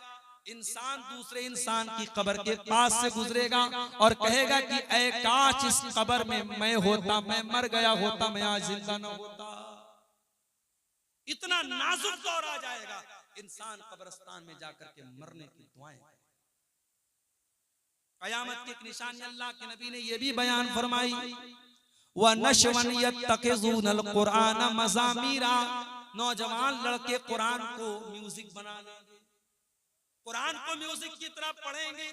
इंसान दूसरे इंसान की कब्र के पास से गुजरेगा और कहेगा कि ऐ काश इस कब्र में मैं होता, मैं मर गया होता, मैं आज जिंदा न होता। इतना नाजुक दौर आ जाएगा, इंसान कब्रिस्तान में जाकर के मरने की दुआएं। कयामत की एक निशानी अल्लाह के नबी ने ये भी बयान फरमाई, व नशवन यत्तखिज़ूनल कुरान मज़ामीरा, नौजवान लड़के कुरान को म्यूजिक बना लेंगे, कुरान को म्यूजिक की तरह पढ़ेंगे।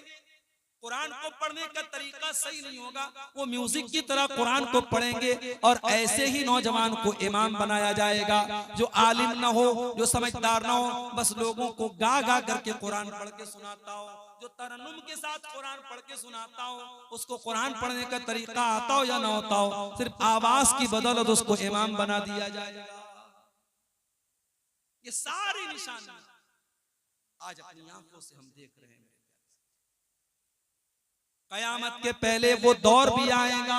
कुरान को पढ़ने का तरीका सही नहीं होगा, वो म्यूजिक की तरह कुरान को पढ़ेंगे और ऐसे ही नौजवान को इमाम बनाया जाएगा, जो आलिम ना हो, जो समझदार ना हो, बस लोगों को गा गा करके कुरान पढ़ के सुनाता हो, जो तरन्नुम के साथ कुरान पढ़ के सुनाता हो, उसको कुरान पढ़ने का तरीका आता हो या ना होता हो, सिर्फ आवाज की बदौलत उसको इमाम बना दिया जाएगा। ये सारी निशानियां आज अपनी आंखों से हम देख रहे हैं। कयामत के पहले वो दौर भी आएगा,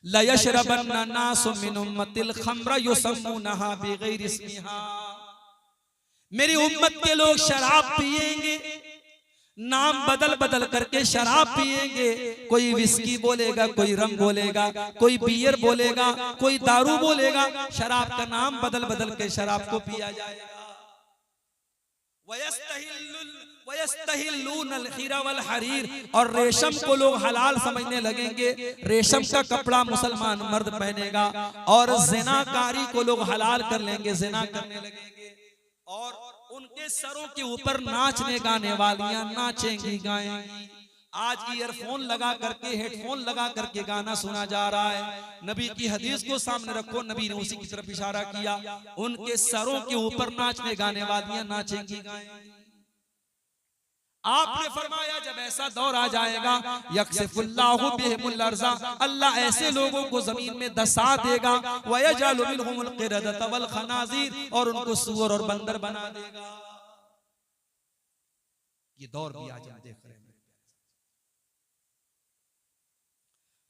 लयशरबन्ना नासु मिन उम्मतिल खम्र युसम्मुनहा बिगैरि इस्मिहा, मेरी उम्मत के लोग शराब पिएंगे, नाम बदल बदल करके शराब पिएंगे। कोई विस्की बोलेगा, कोई रम बोलेगा, कोई बियर बोलेगा, कोई दारू बोलेगा, शराब का नाम बदल बदल के शराब को पिया जाएगा। वयस्तहिल्लूनल हिरा वल हरीर, और रेशम को लोग हलाल समझने लगेंगे, रेशम का कपड़ा मुसलमान मर्द पहनेगा, और ज़िनाकारी को लोग हलाल कर लेंगे, ज़िना करने लगेंगे, और उनके सरों के ऊपर नाचने गाने वालियां नाचेंगी गाएंगी। आज ईयरफोन लगा करके, हेडफोन लगा करके गाना सुना जा रहा है। नबी की हदीस को सामने रखो, नबी ने उसी की तरफ इशारा किया, उनके सरों के ऊपर नाचने गाने वालियां नाचेंगी गाएंगी। आपने फरमाया जब ऐसा दौर आ जाएगा, यक्सिफुल्लाहु बिहिमुल अर्ज़ा, अल्लाह ऐसे लोगों को जमीन में दसा देगा, वयजअलु मिनहुमुल क़िरदत वल खनाज़ीर, और उनको सूअर और बंदर बना देगा। ये दौर भी आज हम देख रहे हैं।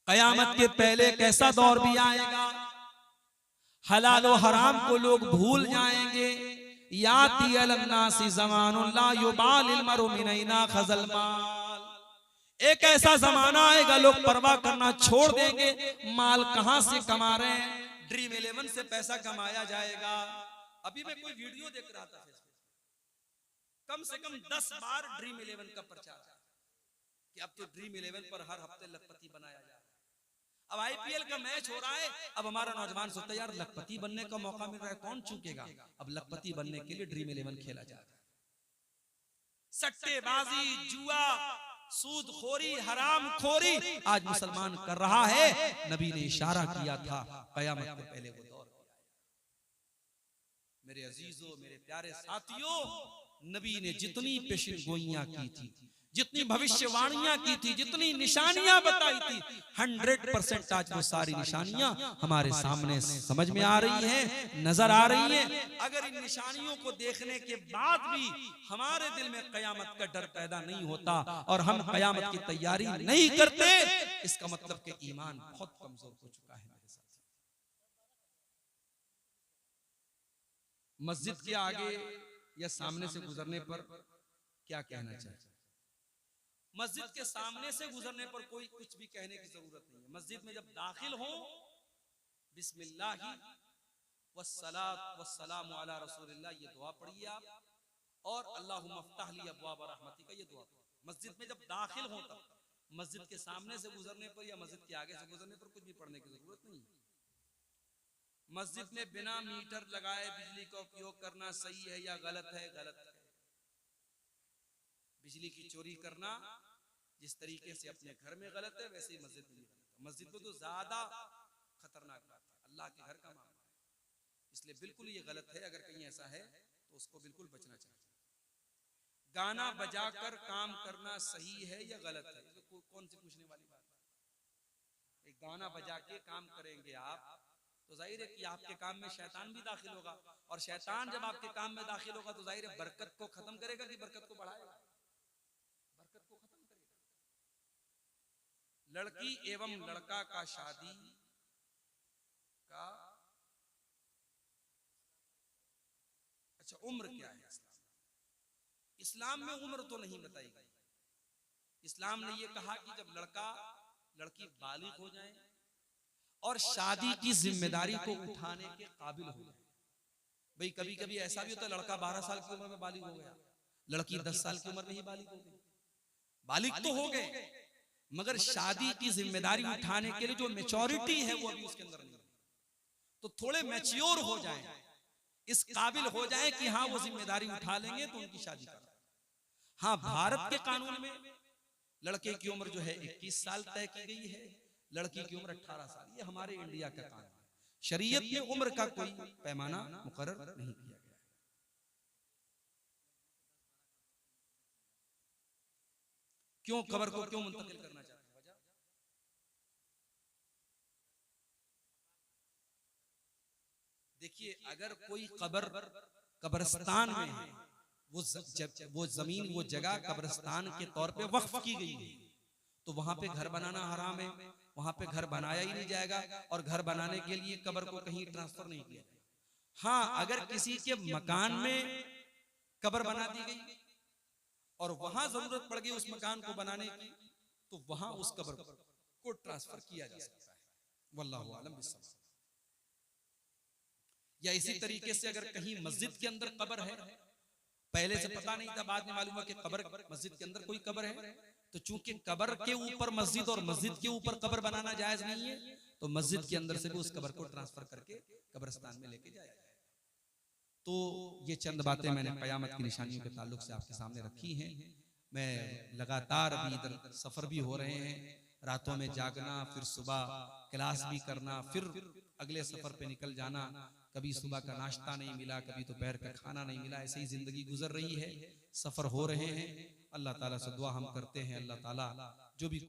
कयामत के पहले कैसा दौर भी आएगा, हलाल और हराम को लोग भूल जाएंगे। याती अलन्नासी ज़मानुन ला युबालिल मरउ मिन ऐना खज़ल माल, एक ऐसा जमाना आएगा लोग परवाह करना छोड़ देंगे, माल कहां से कमा रहे हैं, ड्रीम 11 से पैसा कमाया जाएगा। अभी मैं कोई वीडियो देख रहा था, कम से कम 10 बार ड्रीम 11 का प्रचार कि अब तो ड्रीम 11 पर हर हफ्ते लखपति बनाया जाए। अब आईपीएल का मैच हो रहा है, अब हमारा नौजवान सोचता है यार लखपति बनने का मौका मिल रहा है, कौन चूकेगा। अब लखपति बनने के लिए ड्रीम 11 खेला जा रहा है। सट्टेबाजी, जुआ, सूदखोरी, हरामखोरी आज मुसलमान कर रहा है। नबी ने इशारा किया था कयामत के पहले वो दौर। मेरे अजीजों, मेरे प्यारे साथियों, नबी ने जितनी पेशिन गोइयां की थी, जितनी भविष्यवाणियां की थी, जितनी निशानियां बताई थी, 100% आज वो सारी निशानियां हमारे सामने समझ में आ रही हैं, नजर आ रही हैं। अगर इन निशानियों को देखने के बाद भी हमारे दिल में कयामत का डर पैदा नहीं होता और हम कयामत की तैयारी नहीं करते, इसका मतलब कि ईमान बहुत कमजोर हो चुका है। मेरे साथ मस्जिद के आगे या सामने से गुजरने पर क्या कहना चाहिए? मस्जिद के सामने से गुजरने पर कोई कुछ भी कहने की जरूरत नहीं है। मस्जिद में जब दाखिल हो, बिस्मिल्लाहि वस्सलात वस्सलामु अला रसूलिल्लाह, ये दुआ पढ़िए आप, और अल्लाहुम्मा अफ्तह ली अब्वाब रहमतिका, ये दुआ पढ़िए। मस्जिद में जब दाखिल हो तब, मस्जिद के सामने से गुजरने पर या मस्जिद के आगे से गुजरने पर कुछ भी पढ़ने की जरूरत नहीं है। मस्जिद में बिना मीटर लगाए बिजली का उपयोग करना सही है या गलत है? गलत है। बिजली की चोरी करना जिस तरीके से अपने घर में गलत है, वैसे ही मस्जिद में भी गलत है। मस्जिद में तो ज्यादा खतरनाक बात है, अल्लाह के घर का मामला है, इसलिए बिल्कुल ये गलत है। अगर कहीं ऐसा है तो उसको बिल्कुल बचना चाहिए। गाना बजाकर काम करना सही है या गलत है? तो कौन सी पूछने वाली बात है? एक गाना बजा के काम करेंगे आप, तो जाहिर है कि आपके काम में शैतान भी दाखिल होगा, और शैतान जब आपके काम में दाखिल होगा तो जाहिर है बरकत को खत्म करेगा कि बरकत को बढ़ाएगा? बरकत को खत्म करेगा। लड़की एवं लड़का का शादी का अच्छा उम्र क्या है? इस्लाम में उम्र तो नहीं बताई गई। इस्लाम ने यह कहा कि जब लड़का लड़की बालिग हो जाए और शादी की जिम्मेदारी को उठाने के काबिल हो जाए। भाई कभी कभी ऐसा भी होता है लड़का 12 साल की उम्र में बालिग हो गया, लड़की 10 साल की उम्र में ही बालिग हो गई। बालिग तो हो गए, मगर शादी की जिम्मेदारी उठाने के लिए जो मैच्योरिटी है वो अभी उसके अंदर नहीं है। तो थोड़े मैच्योर हो जाएं, इस काबिल हो जाएं कि हाँ वो जिम्मेदारी उठा लेंगे तो उनकी शादी करें। हाँ, भारत के कानून में लड़के की उम्र जो है 21 साल तय की गई है, लड़की की उम्र 18 साल। ये हमारे इंडिया का कानून है। शरीयत में उम्र का कोई पैमाना मुकर्रर नहीं किया गया। क्यों कब्र को क्यों मुंतकिल करना चाहते हैं? वजह देखिए, अगर कोई कब्रिस्तान में है, वो जमीन वो जगह कब्रिस्तान के तौर पे वक्फ की गई है, तो वहां पे घर बनाना हराम है, वहां पे घर बनाया ही नहीं जाएगा, और घर बनाने के लिए कब्र को कहीं ट्रांसफर नहीं किया जाएगा। हाँ, अगर किसी के मकान में कब्र बना दी गई और वहां जरूरत पड़ गई उस मकान को बनाने की, तो वहां उस कब्र को ट्रांसफर किया जा सकता है। वल्लाहु आलम बिस्सवाब। या इसी तरीके से अगर कहीं मस्जिद के अंदर कब्र है, पहले से पता नहीं था, बाद में मालूम हुआ कि कब्र मस्जिद के अंदर कोई कब्र है, तो चूंकि कब्र के ऊपर मस्जिद और मस्जिद के ऊपर कब्र बनाना जायज नहीं है, तो मस्जिद के अंदर से भी उस कब्र को ट्रांसफर करके कब्रिस्तान में लेके जाया जाए। तो ये चंद बातें मैंने कयामत की निशानियों के ताल्लुक से आपके सामने रखी हैं। मैं लगातार अभी इधर सफर भी हो रहे हैं, रातों में जागना, फिर सुबह क्लास भी करना, फिर अगले सफर पे निकल जाना। कभी सुबह का नाश्ता नहीं मिला, कभी दोपहर का खाना नहीं मिला, ऐसे ही जिंदगी गुजर रही है, सफर हो रहे हैं। अल्लाह ताला से दुआ हम करते हैं, अल्लाह ताला जो भी